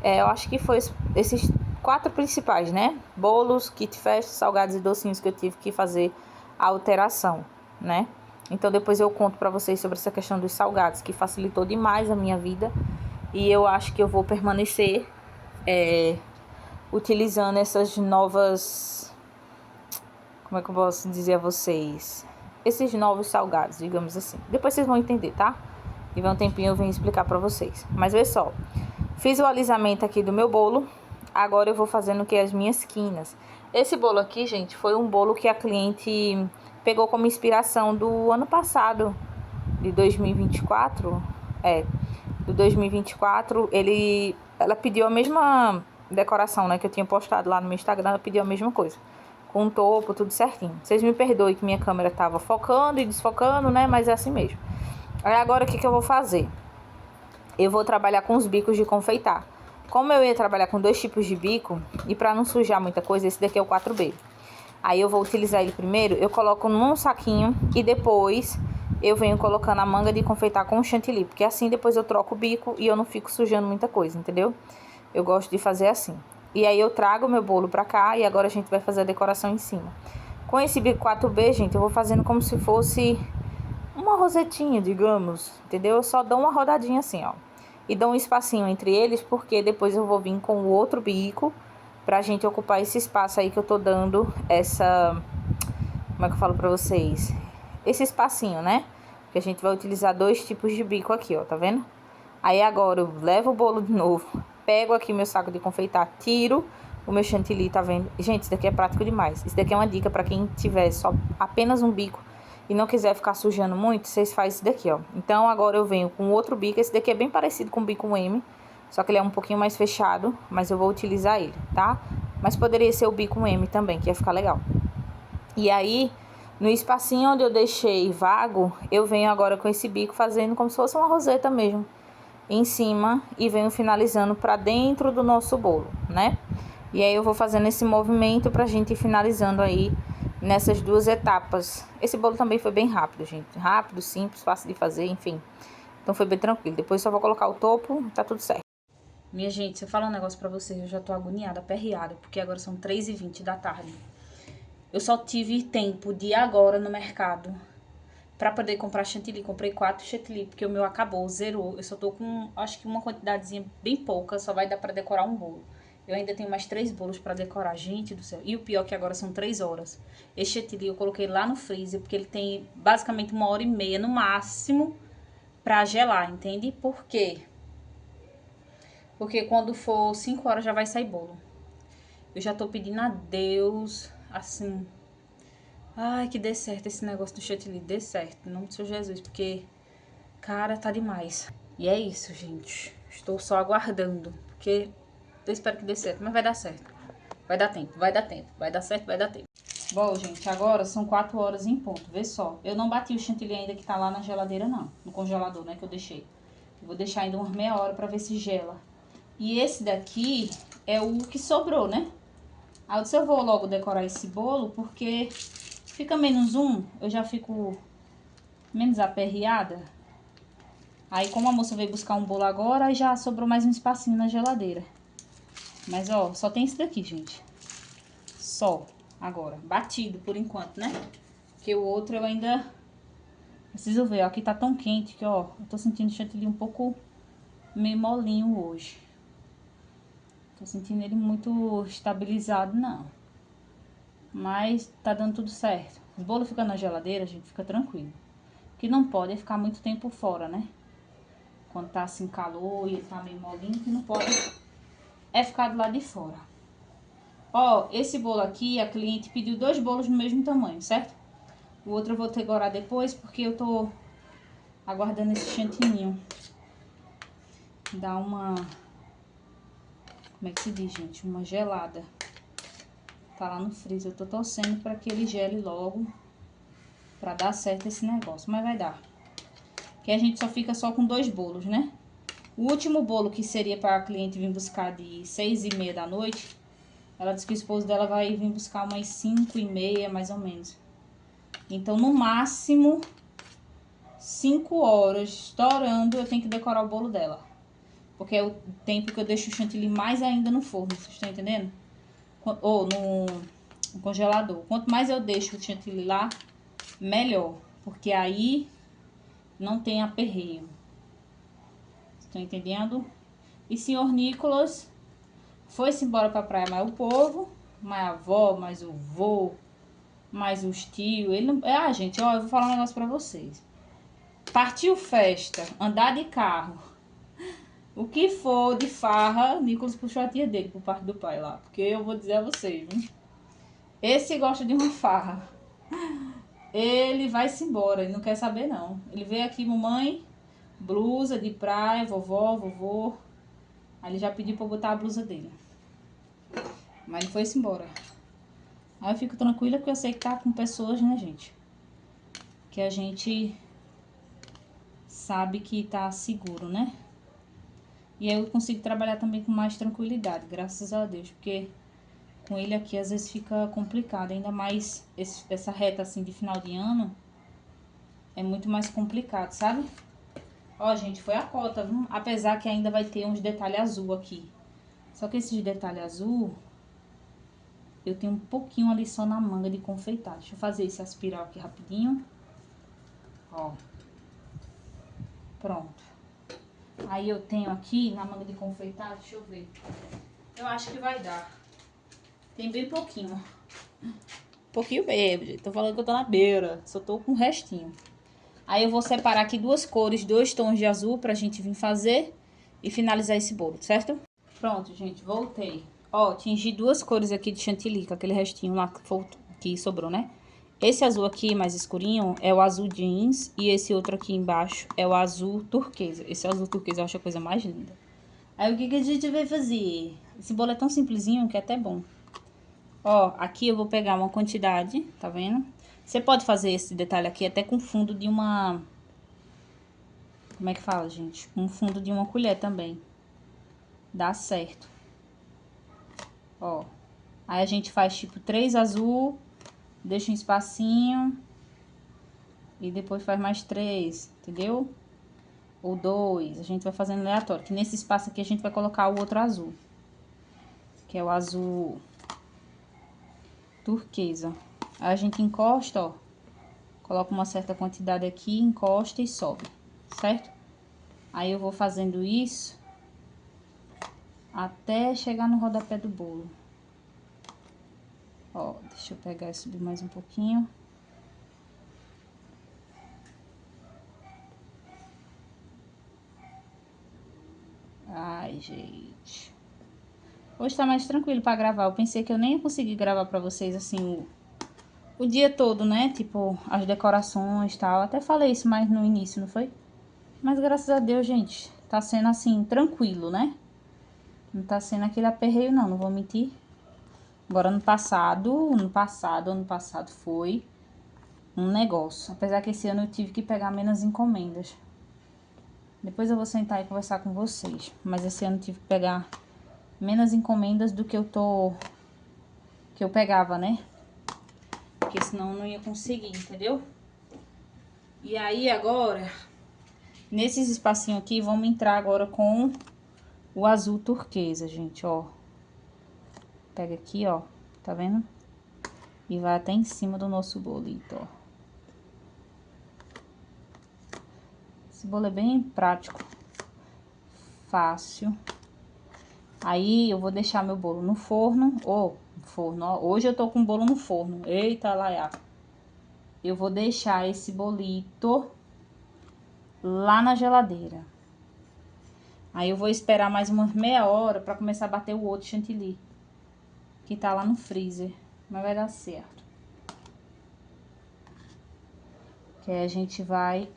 Eu acho que foi esses 4 principais, né? Bolos, kit festa, salgados e docinhos que eu tive que fazer a alteração, né? Então depois eu conto pra vocês sobre essa questão dos salgados, que facilitou demais a minha vida. E eu acho que eu vou permanecer utilizando essas novas, como é que eu posso dizer a vocês, esses novos salgados, digamos assim. Depois vocês vão entender, tá? E vai um tempinho eu venho explicar pra vocês. Mas vê só, fiz o alisamento aqui do meu bolo. Agora eu vou fazendo o que? As minhas quinas. Esse bolo aqui, gente, foi um bolo que a cliente pegou como inspiração do ano passado, de 2024. Do 2024, ela pediu a mesma decoração, né, que eu tinha postado lá no meu Instagram. Ela pediu a mesma coisa, com o topo, tudo certinho. Vocês me perdoem que minha câmera tava focando e desfocando, né, mas é assim mesmo. Aí agora o que eu vou fazer? Eu vou trabalhar com os bicos de confeitar. Como eu ia trabalhar com 2 tipos de bico, e para não sujar muita coisa, esse daqui é o 4B. Aí eu vou utilizar ele primeiro, eu coloco num saquinho e depois eu venho colocando a manga de confeitar com chantilly, porque assim depois eu troco o bico e eu não fico sujando muita coisa, entendeu? Eu gosto de fazer assim. E aí eu trago o meu bolo pra cá e agora a gente vai fazer a decoração em cima. Com esse bico 4B, gente, eu vou fazendo como se fosse uma rosetinha, digamos, entendeu? Eu só dou uma rodadinha assim, ó. E dou um espacinho entre eles, porque depois eu vou vir com o outro bico pra gente ocupar esse espaço aí que eu tô dando essa... Como é que eu falo pra vocês? Esse espacinho, né? Que a gente vai utilizar 2 tipos de bico aqui, ó, tá vendo? Aí agora eu levo o bolo de novo, pego aqui meu saco de confeitar, tiro o meu chantilly, tá vendo? Gente, isso daqui é prático demais. Isso daqui é uma dica pra quem tiver só apenas um bico e não quiser ficar sujando muito, vocês fazem isso daqui, ó. Então agora eu venho com outro bico. Esse daqui é bem parecido com o bico M, só que ele é um pouquinho mais fechado, mas eu vou utilizar ele, tá? Mas poderia ser o bico M também, que ia ficar legal. E aí, no espacinho onde eu deixei vago, eu venho agora com esse bico fazendo como se fosse uma roseta mesmo em cima e venho finalizando pra dentro do nosso bolo, né? E aí eu vou fazendo esse movimento pra gente ir finalizando aí nessas 2 etapas. Esse bolo também foi bem rápido, gente. Rápido, simples, fácil de fazer, enfim. Então foi bem tranquilo. Depois só vou colocar o topo, tá tudo certo. Minha gente, se eu falar um negócio pra vocês, eu já tô agoniada, aperreada, porque agora são 3h20 da tarde. Eu só tive tempo de ir agora no mercado pra poder comprar chantilly. Comprei 4 chantilly, porque o meu acabou, zerou. Eu só tô com, acho que uma quantidadezinha bem pouca, só vai dar pra decorar um bolo. Eu ainda tenho mais 3 bolos pra decorar, gente do céu. E o pior é que agora são 3 horas. Esse chantilly eu coloquei lá no freezer, porque ele tem basicamente 1h30 no máximo pra gelar, entende? Por quê? Porque quando for 5 horas já vai sair bolo. Eu já tô pedindo a Deus, assim... Ai, que dê certo esse negócio do chantilly, dê certo, em nome do Senhor Jesus, porque, cara, tá demais. E é isso, gente. Estou só aguardando, porque eu espero que dê certo, mas vai dar certo. Vai dar tempo, vai dar tempo, vai dar certo, vai dar tempo. Bom, gente, agora são 4 horas em ponto, vê só. Eu não bati o chantilly ainda que tá lá na geladeira, não, no congelador, né, que eu deixei. Eu vou deixar ainda umas meia hora pra ver se gela. E esse daqui é o que sobrou, né? Aí eu disse, eu vou logo decorar esse bolo, porque fica menos um, eu já fico menos aperreada. Aí como a moça veio buscar um bolo agora, aí já sobrou mais um espacinho na geladeira. Mas ó, só tem esse daqui, gente. Só, agora, batido por enquanto, né? Porque o outro eu ainda preciso ver, ó, aqui tá tão quente que, ó, eu tô sentindo o chantilly um pouco meio molinho hoje. Tô sentindo ele muito estabilizado, não. Mas tá dando tudo certo. O bolo fica na geladeira, gente, fica tranquilo. O que não pode é ficar muito tempo fora, né? Quando tá assim calor e ele tá meio molinho, que não pode é ficar do lado de fora. Ó, esse bolo aqui, a cliente pediu 2 bolos no mesmo tamanho, certo? O outro eu vou decorar depois, porque eu tô aguardando esse chantininho. Dar uma... Como é que se diz, gente? Uma gelada. Tá lá no freezer. Eu tô torcendo pra que ele gele logo. Pra dar certo esse negócio. Mas vai dar. Que a gente só fica só com 2 bolos, né? O último bolo que seria para a cliente vir buscar de 6h30 da noite, ela disse que o esposo dela vai vir buscar umas 5h30, mais ou menos. Então, no máximo, 5 horas, estourando, eu tenho que decorar o bolo dela. Porque é o tempo que eu deixo o chantilly mais ainda no forno, vocês estão entendendo? Ou no congelador. Quanto mais eu deixo o chantilly lá, melhor. Porque aí não tem aperreio. Estão entendendo? E senhor Nicolas foi-se embora pra praia, mais o povo, mais a avó, mais o vô, mais os tios. Ele não... Ah, gente, ó, eu vou falar um negócio pra vocês. Partiu festa, andar de carro, o que for de farra, Nicolas puxou a tia dele por parte do pai lá. Porque eu vou dizer a vocês, viu? Esse gosta de uma farra. Ele vai-se embora, ele não quer saber não. Ele veio aqui, mamãe, blusa de praia, vovó, vovô. Aí ele já pediu pra eu botar a blusa dele. Mas ele foi-se embora. Aí eu fico tranquila porque eu sei que tá com pessoas, né, gente? Que a gente sabe que tá seguro, né? E aí eu consigo trabalhar também com mais tranquilidade, graças a Deus. Porque com ele aqui às vezes fica complicado. Ainda mais essa reta assim de final de ano. É muito mais complicado, sabe? Ó, gente, foi a cota, viu? Apesar que ainda vai ter uns detalhes azul aqui. Só que esses detalhes azul... Eu tenho um pouquinho ali só na manga de confeitar. Deixa eu fazer esse aspiral aqui rapidinho. Ó. Pronto. Aí eu tenho aqui na manga de confeitar, deixa eu ver. Eu acho que vai dar. Tem bem pouquinho. Pouquinho mesmo, gente. Tô falando que eu tô na beira. Só tô com o restinho. Aí eu vou separar aqui 2 cores, 2 tons de azul pra gente vir fazer e finalizar esse bolo, certo? Pronto, gente. Voltei. Ó, tingi 2 cores aqui de chantilly, com aquele restinho lá que sobrou, né? Esse azul aqui, mais escurinho, é o azul jeans. E esse outro aqui embaixo é o azul turquesa. Esse azul turquesa eu acho a coisa mais linda. Aí o que que a gente vai fazer? Esse bolo é tão simplesinho que é até bom. Ó, aqui eu vou pegar uma quantidade, tá vendo? Você pode fazer esse detalhe aqui até com fundo de uma... Como é que fala, gente? Um fundo de uma colher também. Dá certo. Ó, aí a gente faz tipo 3 azul, deixa um espacinho e depois faz mais 3, entendeu? ou 2, a gente vai fazendo aleatório. Que nesse espaço aqui a gente vai colocar o outro azul, que é o azul turquesa. Aí a gente encosta, ó, coloca uma certa quantidade aqui, encosta e sobe, certo? Aí eu vou fazendo isso até chegar no rodapé do bolo. Ó, deixa eu pegar e subir mais um pouquinho. Ai, gente. Hoje tá mais tranquilo pra gravar. Eu pensei que eu nem ia conseguir gravar pra vocês, assim, o dia todo, né? Tipo, as decorações e tal. Até falei isso mais no início, não foi? Mas graças a Deus, gente, tá sendo assim, tranquilo, né? Não tá sendo aquele aperreio, não vou mentir. Agora, ano passado foi um negócio. Apesar que esse ano eu tive que pegar menos encomendas. Depois eu vou sentar e conversar com vocês. Mas esse ano eu tive que pegar menos encomendas do que eu pegava, né? Porque senão eu não ia conseguir, entendeu? E aí agora, nesses espacinhos aqui, vamos entrar agora com o azul turquesa, gente, ó. Pega aqui, ó, tá vendo? E vai até em cima do nosso bolito, ó. Esse bolo é bem prático, fácil. Aí eu vou deixar meu bolo no forno, ó. Hoje eu tô com o bolo no forno. Eita, laia. Eu vou deixar esse bolito lá na geladeira. Aí eu vou esperar mais uma meia hora pra começar a bater o outro chantilly, que tá lá no freezer. Mas vai dar certo. Que aí a gente vai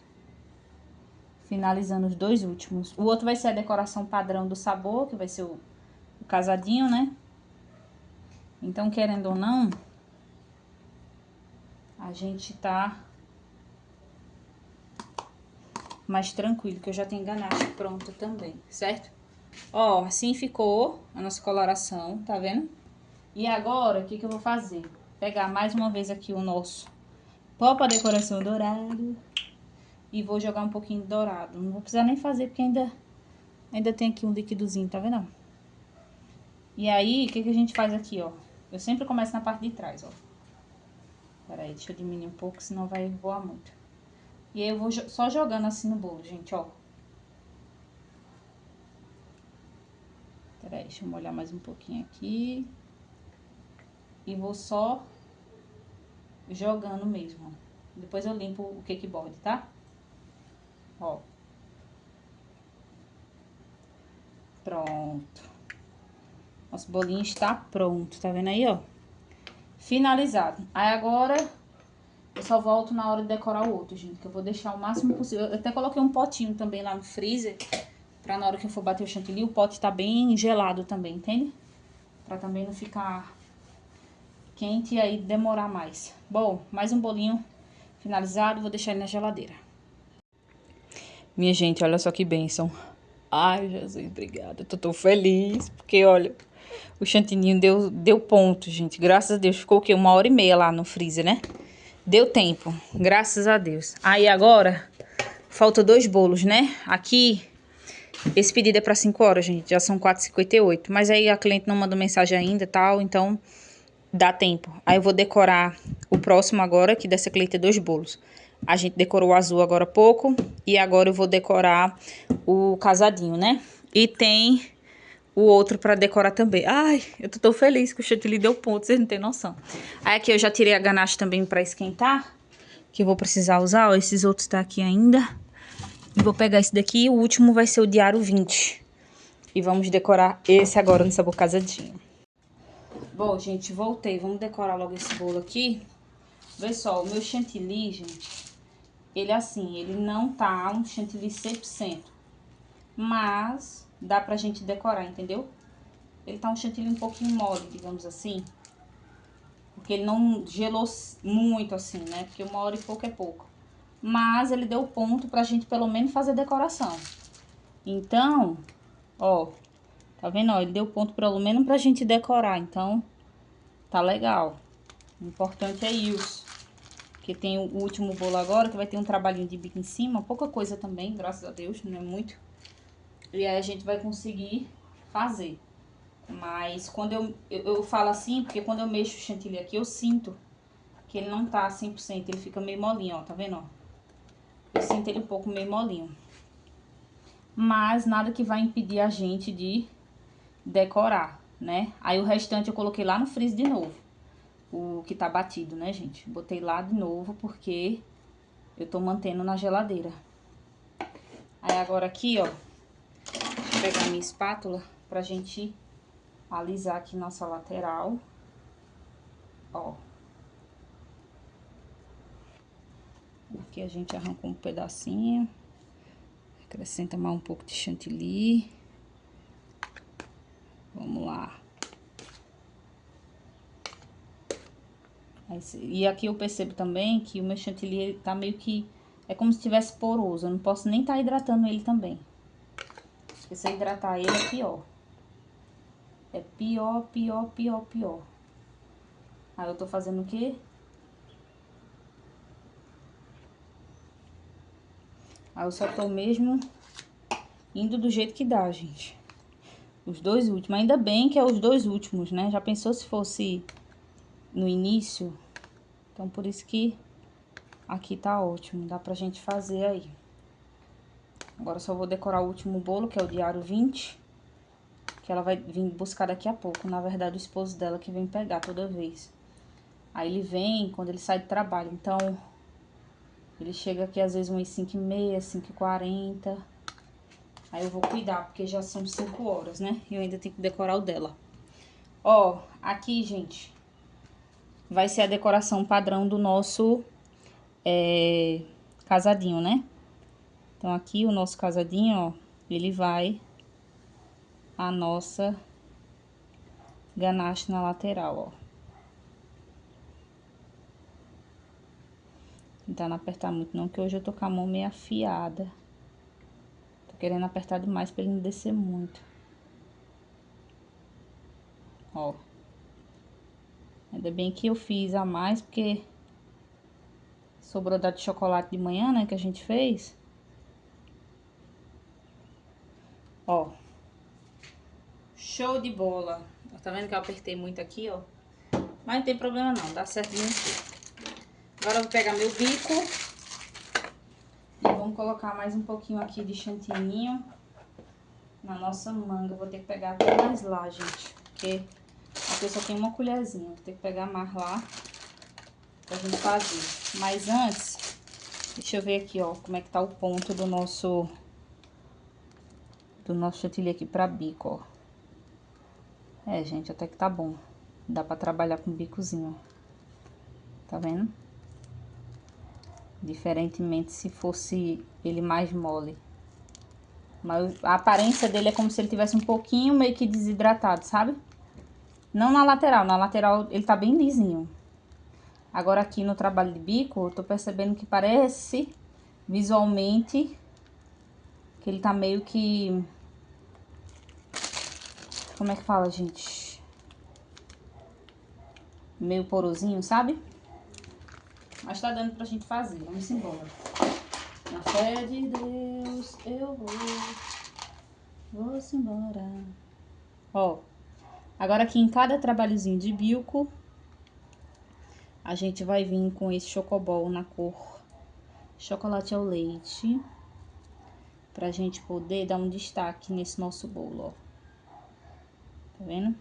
finalizando os dois últimos. O outro vai ser a decoração padrão do sabor, que vai ser o casadinho, né? Então, querendo ou não, a gente tá mais tranquilo, que eu já tenho ganache pronta também, certo? Ó, assim ficou a nossa coloração, tá vendo? E agora, o que que eu vou fazer? Pegar mais uma vez aqui o nosso pó pra decoração dourado e vou jogar um pouquinho de dourado. Não vou precisar nem fazer, porque ainda tem aqui um líquidozinho, tá vendo? E aí, o que que a gente faz aqui, ó? Eu sempre começo na parte de trás, ó. Pera aí, deixa eu diminuir um pouco, senão vai voar muito. E aí eu vou só jogando assim no bolo, gente, ó. Pera aí, deixa eu molhar mais um pouquinho aqui. E vou só jogando mesmo, ó. Depois eu limpo o cakeboard, tá? Ó. Pronto. Nosso bolinho está pronto, tá vendo aí, ó? Finalizado. Aí agora eu só volto na hora de decorar o outro, gente, que eu vou deixar o máximo possível. Eu até coloquei um potinho também lá no freezer, pra na hora que eu for bater o chantilly, o pote tá bem gelado também, entende? Pra também não ficar quente e aí demorar mais. Bom, mais um bolinho finalizado, vou deixar ele na geladeira. Minha gente, olha só que bênção. Ai, Jesus, obrigada. Eu tô tão feliz, porque, olha, o chantininho deu ponto, gente. Graças a Deus, ficou o quê? 1h30 lá no freezer, né? Deu tempo, graças a Deus. Aí agora, falta 2 bolos, né? Aqui, esse pedido é pra 5 horas, gente. Já são 4h58. Mas aí a cliente não mandou mensagem ainda e tal, então dá tempo. Aí eu vou decorar o próximo agora, que dessa cliente é 2 bolos. A gente decorou o azul agora há pouco. E agora eu vou decorar o casadinho, né? E tem o outro pra decorar também. Ai, eu tô tão feliz que o chantilly deu ponto, vocês não tem noção. Aí aqui eu já tirei a ganache também pra esquentar, que eu vou precisar usar, ó. Esses outros tá aqui ainda. E vou pegar esse daqui, o último vai ser o Diário 20. E vamos decorar esse agora no sabor casadinho. Bom, gente, voltei. Vamos decorar logo esse bolo aqui. Vê só, o meu chantilly, gente, ele assim, ele não tá um chantilly 100%. Mas dá pra gente decorar, entendeu? Ele tá um chantilly um pouquinho mole, digamos assim. Porque ele não gelou muito assim, né? Porque 1h e pouco é pouco. Mas ele deu ponto pra gente pelo menos fazer decoração. Então, ó, tá vendo? Ó, ele deu ponto pelo menos pra gente decorar. Então, tá legal. O importante é isso. Porque tem o último bolo agora, que vai ter um trabalhinho de bico em cima. Pouca coisa também, graças a Deus, não é muito. E aí a gente vai conseguir fazer. Mas quando eu falo assim, porque quando eu mexo o chantilly aqui, eu sinto que ele não tá 100%, ele fica meio molinho, ó, tá vendo, ó? Eu sinto ele um pouco meio molinho. Mas nada que vai impedir a gente de decorar, né? Aí o restante eu coloquei lá no freezer de novo. O que tá batido, né, gente? Botei lá de novo porque eu tô mantendo na geladeira. Aí agora aqui, ó, vou pegar minha espátula pra gente alisar aqui nossa lateral. Ó. Aqui a gente arrancou um pedacinho. Acrescenta mais um pouco de chantilly. Vamos lá. E aqui eu percebo também que o meu chantilly ele tá meio que... É como se estivesse poroso. Eu não posso nem estar hidratando ele também. Porque se eu hidratar ele é pior. É pior, pior, pior, pior. Aí eu tô fazendo o quê? Aí eu só tô mesmo indo do jeito que dá, gente. Os dois últimos. Ainda bem que é os dois últimos, né? Já pensou se fosse no início? Então, por isso que aqui tá ótimo. Dá pra gente fazer aí. Agora só vou decorar o último bolo, que é o diário 20. Que ela vai vir buscar daqui a pouco. Na verdade, o esposo dela que vem pegar toda vez. Aí ele vem quando ele sai do trabalho. Então, ele chega aqui às vezes umas 5h30, 5h40. Aí eu vou cuidar, porque já são 5 horas, né? E eu ainda tenho que decorar o dela. Ó, aqui, gente, vai ser a decoração padrão do nosso casadinho, né? Então, aqui o nosso casadinho, ó, ele vai a nossa ganache na lateral, ó. Tentar não apertar muito não, que hoje eu tô com a mão meio afiada. Tô querendo apertar demais pra ele não descer muito. Ó. Ainda bem que eu fiz a mais, porque sobrou da de chocolate de manhã, né, que a gente fez. Ó. Show de bola. Tá vendo que eu apertei muito aqui, ó? Mas não tem problema não, dá certinho. Agora eu vou pegar meu bico. E vamos colocar mais um pouquinho aqui de chantilly na nossa manga. Vou ter que pegar até mais lá, gente. Porque aqui eu só tenho uma colherzinha. Vou ter que pegar mais lá pra gente fazer. Mas antes, deixa eu ver aqui, ó, como é que tá o ponto do nosso chantilly aqui pra bico, ó. É, gente, até que tá bom. Dá pra trabalhar com bicozinho, ó. Tá vendo? Diferentemente se fosse ele mais mole. Mas a aparência dele é como se ele tivesse um pouquinho meio que desidratado, sabe? Não na lateral ele tá bem lisinho. Agora aqui no trabalho de bico, eu tô percebendo que parece visualmente que ele tá meio que... Como é que fala, gente? Meio porosinho, sabe? Mas tá dando pra gente fazer. Vamos embora. Na fé de Deus, eu vou-se embora. Ó, agora aqui em cada trabalhozinho de bico, a gente vai vir com esse chocobol na cor chocolate ao leite. Pra gente poder dar um destaque nesse nosso bolo, ó. Tá vendo?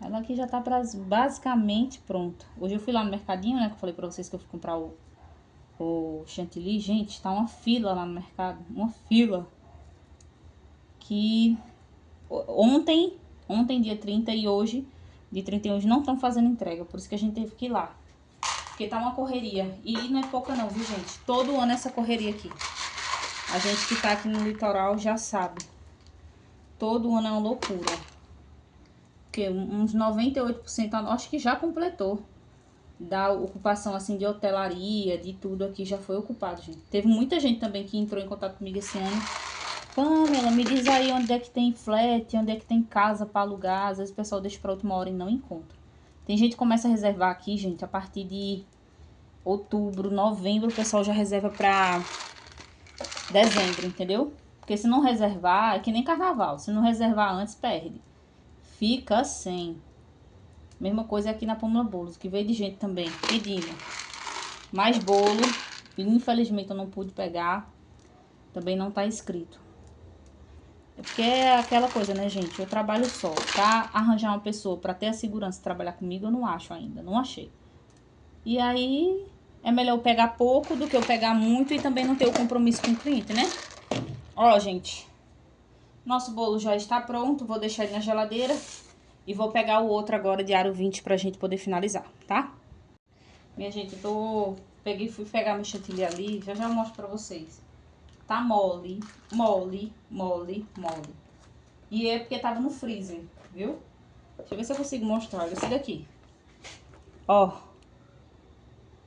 Ela aqui já tá basicamente pronto. Hoje eu fui lá no mercadinho, né? Que eu falei pra vocês que eu fui comprar o chantilly. Gente, tá uma fila lá no mercado. Uma fila. Que ontem dia 30 e hoje, dia 31, não estão fazendo entrega. Por isso que a gente teve que ir lá. Porque tá uma correria. E não é pouca não, viu, gente? Todo ano essa correria aqui. A gente que tá aqui no litoral já sabe. Todo ano é uma loucura. Porque uns 98%, acho que já completou. Da ocupação, assim, de hotelaria, de tudo aqui já foi ocupado, gente. Teve muita gente também que entrou em contato comigo esse ano. Pamela, me diz aí onde é que tem flat, onde é que tem casa pra alugar. Às vezes o pessoal deixa pra última hora e não encontra. Tem gente que começa a reservar aqui, gente, a partir de outubro, novembro, o pessoal já reserva pra dezembro, entendeu? Porque se não reservar, é que nem carnaval. Se não reservar antes, perde. Fica sem. Mesma coisa aqui na Pamela Bolos, que veio de gente também pedindo mais bolo. E infelizmente eu não pude pegar. Também não tá escrito. É porque é aquela coisa, né, gente? Eu trabalho só. Pra arranjar uma pessoa pra ter a segurança de trabalhar comigo, eu não acho ainda. Não achei. E aí, é melhor eu pegar pouco do que eu pegar muito e também não ter o compromisso com o cliente, né? Ó, gente. Nosso bolo já está pronto. Vou deixar ele na geladeira. E vou pegar o outro agora de aro 20 pra gente poder finalizar, tá? Minha gente, fui pegar meu chantilly ali. Já mostro pra vocês. Tá mole, mole, mole, mole. E é porque tava no freezer, viu? Deixa eu ver se eu consigo mostrar. Olha esse daqui. Ó.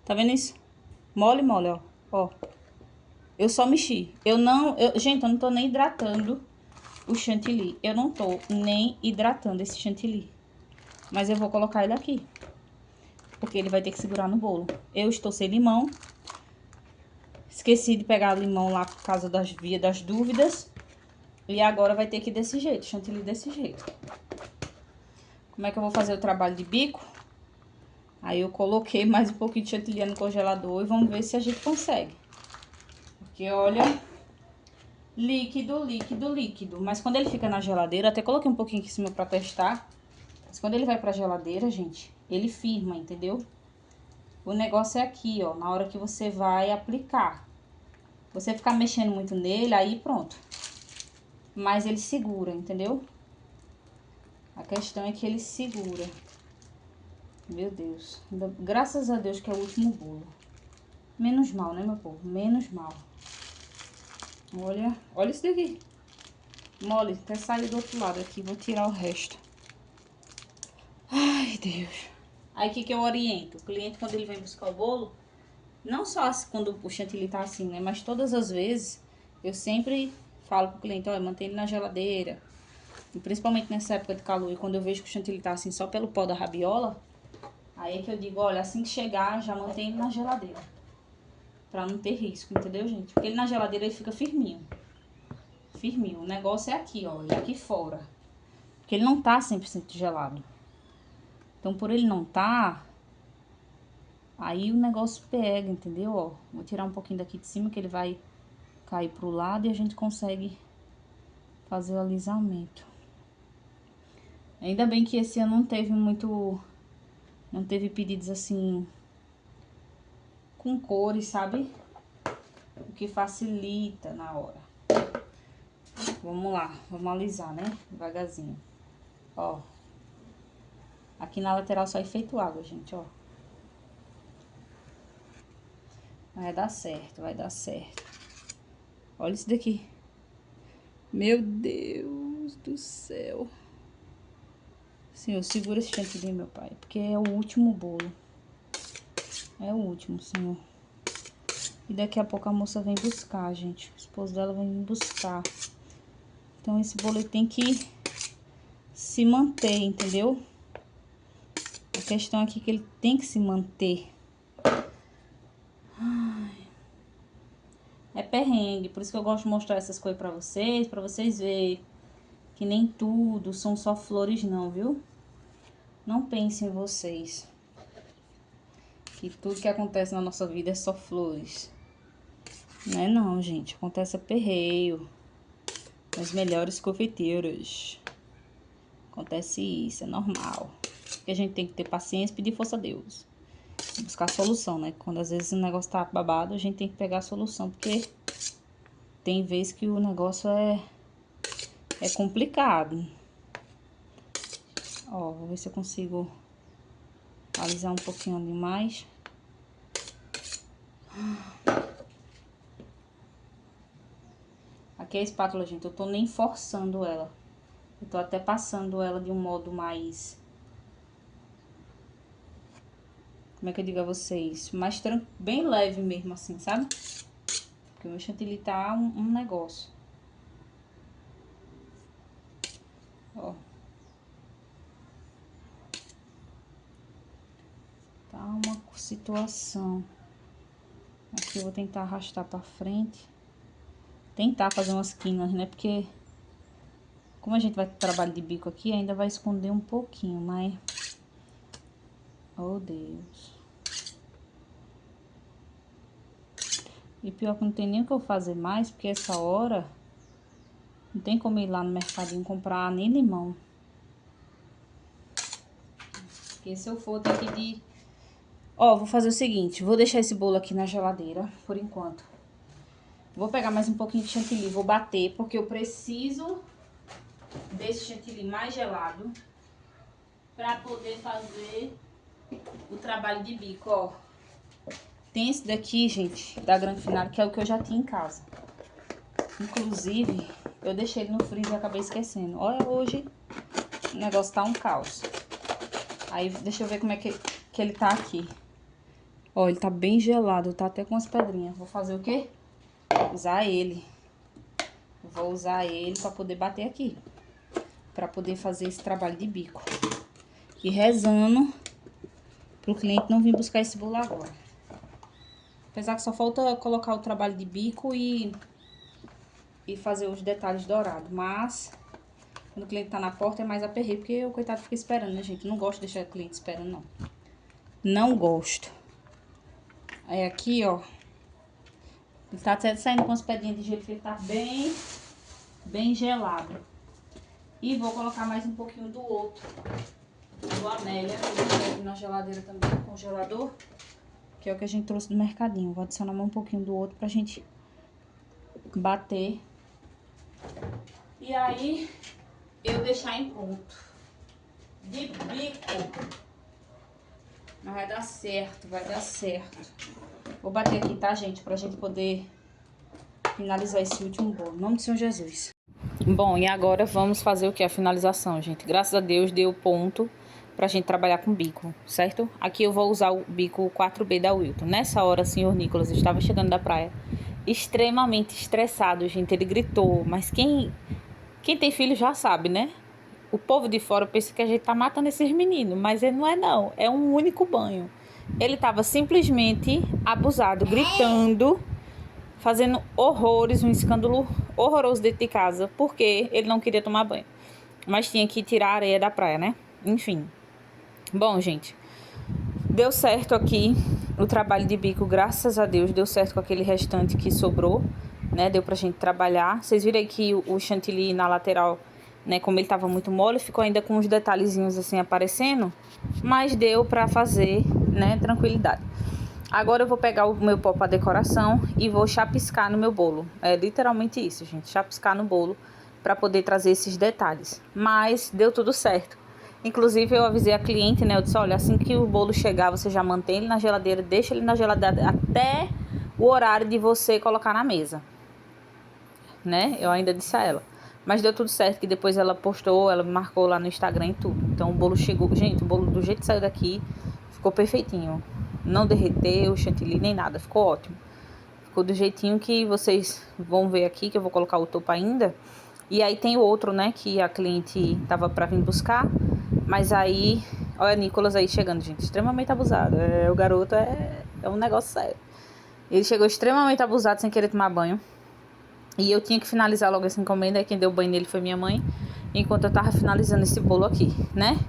Tá vendo isso? Mole, mole, ó. Ó. Eu só mexi. Gente, eu não tô nem hidratando o chantilly. Eu não tô nem hidratando esse chantilly. Mas eu vou colocar ele aqui. Porque ele vai ter que segurar no bolo. Eu estou sem limão. Esqueci de pegar limão lá por causa das dúvidas. E agora vai ter que ir desse jeito, chantilly desse jeito. Como é que eu vou fazer o trabalho de bico? Aí eu coloquei mais um pouquinho de chantilly no congelador e vamos ver se a gente consegue. Porque olha, líquido, líquido, líquido. Mas quando ele fica na geladeira, até coloquei um pouquinho aqui em cima pra testar. Mas quando ele vai pra geladeira, gente, ele firma, entendeu? O negócio é aqui, ó, na hora que você vai aplicar. Você ficar mexendo muito nele, aí pronto. Mas ele segura, entendeu? A questão é que ele segura. Meu Deus. Graças a Deus que é o último bolo. Menos mal, né, meu povo? Menos mal. Olha, olha isso daqui. Mole, até saiu do outro lado aqui. Vou tirar o resto. Ai, Deus. Aí, o que que eu oriento? O cliente, quando ele vem buscar o bolo, não só quando o chantilly tá assim, né? Mas todas as vezes, eu sempre falo pro cliente, olha, mantém ele na geladeira. E principalmente nessa época de calor, e quando eu vejo que o chantilly tá assim, só pelo pó da rabiola, aí é que eu digo, olha, assim que chegar, já mantém ele na geladeira. Pra não ter risco, entendeu, gente? Porque ele na geladeira, ele fica firminho. Firminho. O negócio é aqui, ó, e aqui fora. Porque ele não tá 100% gelado. Então, por ele não tá, aí o negócio pega, entendeu? Ó, vou tirar um pouquinho daqui de cima, que ele vai cair pro lado e a gente consegue fazer o alisamento. Ainda bem que esse ano não teve muito... Não teve pedidos assim... com cores, sabe? O que facilita na hora. Vamos lá, vamos alisar, né? Devagarzinho. Ó. Aqui na lateral só é feito água, gente, ó. Vai dar certo, vai dar certo. Olha isso daqui. Meu Deus do céu. Senhor, segura esse chantilly, meu pai, porque é o último bolo. É o último, Senhor. E daqui a pouco a moça vem buscar, gente. O esposo dela vem buscar. Então, esse bolo tem que se manter, entendeu? A questão aqui é que ele tem que se manter. Ai. É perrengue, por isso que eu gosto de mostrar essas coisas pra vocês verem que nem tudo são só flores não, viu? Não pensem em vocês que tudo que acontece na nossa vida é só flores. Não é não, gente. Acontece aperreio nas melhores confeiteiras. Acontece isso, é normal. E a gente tem que ter paciência e pedir força a Deus. Buscar a solução, né? Quando às vezes o negócio tá babado, a gente tem que pegar a solução. Porque tem vezes que o negócio é complicado. Ó, vou ver se eu consigo alisar um pouquinho ali mais. Aqui é a espátula, gente, eu tô nem forçando ela. Eu tô até passando ela de um modo mais... Como é que eu digo a vocês? Mais bem leve mesmo, assim, sabe? Porque o meu chantilly tá um negócio. Ó. Tá uma situação. Aqui eu vou tentar arrastar pra frente. Tentar fazer umas quinas, né? Porque como a gente vai ter trabalho de bico aqui, ainda vai esconder um pouquinho, mas... Oh, Deus. E pior que não tem nem o que eu fazer mais, porque essa hora... Não tem como ir lá no mercadinho comprar nem limão. Porque se eu for, tem que ir... Ó, vou fazer o seguinte. Vou deixar esse bolo aqui na geladeira, por enquanto. Vou pegar mais um pouquinho de chantilly, vou bater, porque eu preciso desse chantilly mais gelado pra poder fazer o trabalho de bico, ó. Tem esse daqui, gente, da Grande Finale, que é o que eu já tinha em casa. Inclusive, eu deixei ele no freezer e acabei esquecendo. Olha, hoje o negócio tá um caos. Aí, deixa eu ver como é que ele tá aqui. Ó, ele tá bem gelado, tá até com as pedrinhas. Vou fazer o quê? Usar ele. Vou usar ele pra poder bater aqui. Pra poder fazer esse trabalho de bico. E rezando pro cliente não vir buscar esse bolo agora. Apesar que só falta colocar o trabalho de bico e fazer os detalhes dourados. Mas, quando o cliente tá na porta é mais aperreio, porque o coitado fica esperando, né, gente? Não gosto de deixar o cliente esperando, não. Não gosto. Aí aqui, ó. Ele tá até saindo com as pedrinhas de jeito que ele tá bem gelado. E vou colocar mais um pouquinho do outro. Do Amélia, que eu deixei aqui na geladeira também, no congelador. Que é o que a gente trouxe do mercadinho. Vou adicionar mais um pouquinho do outro pra gente bater. E aí, eu deixar em ponto. De bico. Mas vai dar certo, vai dar certo. Vou bater aqui, tá, gente? Pra gente poder finalizar esse último bolo. Em nome do Senhor Jesus. Bom, e agora vamos fazer o que? A finalização, gente. Graças a Deus deu ponto pra gente trabalhar com bico, certo? Aqui eu vou usar o bico 4B da Wilton. Nessa hora, o senhor Nicolas estava chegando da praia, extremamente estressado, gente. Ele gritou, mas quem tem filho já sabe, né? O povo de fora pensa que a gente tá matando esses meninos, mas ele não é, não. É um único banho. Ele tava simplesmente abusado, gritando, fazendo horrores, um escândalo horroroso dentro de casa, porque ele não queria tomar banho. Mas tinha que tirar a areia da praia, né? Enfim. Bom, gente, deu certo aqui o trabalho de bico, graças a Deus, deu certo com aquele restante que sobrou, né? Deu pra gente trabalhar. Vocês viram aí que o chantilly na lateral, né, como ele tava muito mole, ficou ainda com uns detalhezinhos assim aparecendo, mas deu pra fazer, né, tranquilidade. Agora eu vou pegar o meu pó pra decoração e vou chapiscar no meu bolo. É literalmente isso, gente, chapiscar no bolo pra poder trazer esses detalhes. Mas deu tudo certo. Inclusive eu avisei a cliente, né, eu disse, olha, assim que o bolo chegar, você já mantém ele na geladeira, deixa ele na geladeira até o horário de você colocar na mesa, né? Eu ainda disse a ela. Mas deu tudo certo, que depois ela postou, ela me marcou lá no Instagram e tudo. Então o bolo chegou, gente, o bolo do jeito que saiu daqui, ficou perfeitinho. Não derreteu, chantilly, nem nada, ficou ótimo. Ficou do jeitinho que vocês vão ver aqui, que eu vou colocar o topo ainda. E aí tem o outro, né, que a cliente tava pra vir buscar. Mas aí, olha, Nicolas aí chegando, gente, extremamente abusado. O garoto é um negócio sério. Ele chegou extremamente abusado, sem querer tomar banho. E eu tinha que finalizar logo essa encomenda. E quem deu banho nele foi minha mãe, enquanto eu tava finalizando esse bolo aqui, né?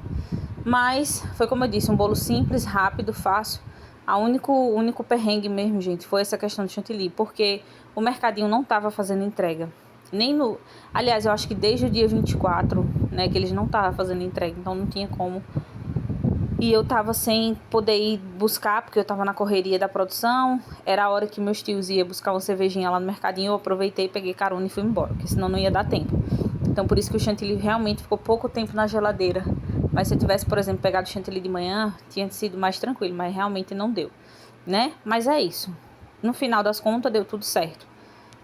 Mas foi como eu disse, um bolo simples, rápido, fácil. O único perrengue mesmo, gente, foi essa questão de chantilly, porque o mercadinho não tava fazendo entrega. Nem no... Aliás, eu acho que desde o dia 24, né, que eles não estavam fazendo entrega, então não tinha como. E eu tava sem poder ir buscar, porque eu tava na correria da produção. Era a hora que meus tios iam buscar uma cervejinha lá no mercadinho. Eu aproveitei, peguei carona e fui embora, porque senão não ia dar tempo. Então por isso que o chantilly realmente ficou pouco tempo na geladeira. Mas se eu tivesse, por exemplo, pegado o chantilly de manhã, tinha sido mais tranquilo, mas realmente não deu, né? Mas é isso. No final das contas, deu tudo certo.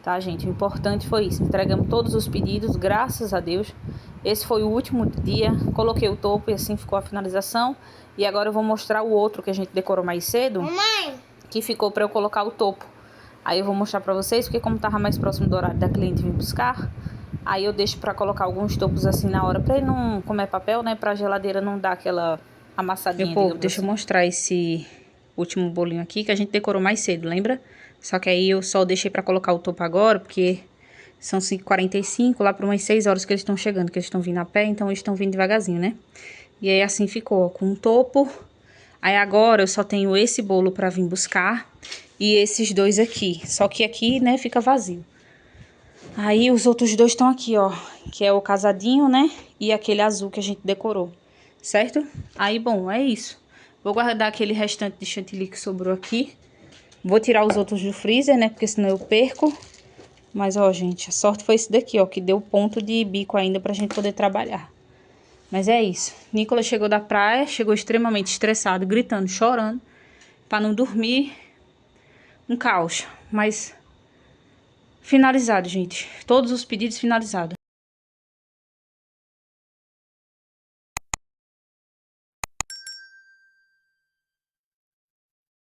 Tá, gente? O importante foi isso. Entregamos todos os pedidos, graças a Deus. Esse foi o último dia. Coloquei o topo e assim ficou a finalização. E agora eu vou mostrar o outro que a gente decorou mais cedo. Mamãe! Que ficou para eu colocar o topo. Aí eu vou mostrar para vocês, porque como tava mais próximo do horário da cliente vir buscar, aí eu deixo para colocar alguns topos assim na hora, para ele não comer papel, né? Pra geladeira não dar aquela amassadinha. Meu povo, deixa eu mostrar esse último bolinho aqui que a gente decorou mais cedo, lembra? Só que aí eu só deixei pra colocar o topo agora, porque são 5h45, lá por umas 6 horas que eles estão chegando, que eles estão vindo a pé, então eles estão vindo devagarzinho, né? E aí assim ficou, ó, com o topo. Aí agora eu só tenho esse bolo pra vir buscar e esses dois aqui. Só que aqui, né, fica vazio. Aí os outros dois estão aqui, ó, que é o casadinho, né, e aquele azul que a gente decorou, certo? Aí, bom, é isso. Vou guardar aquele restante de chantilly que sobrou aqui. Vou tirar os outros do freezer, né, porque senão eu perco. Mas, ó, gente, a sorte foi esse daqui, ó, que deu ponto de bico ainda pra gente poder trabalhar. Mas é isso. Nicolas chegou da praia, chegou extremamente estressado, gritando, chorando, pra não dormir. Um caos, mas finalizado, gente. Todos os pedidos finalizados.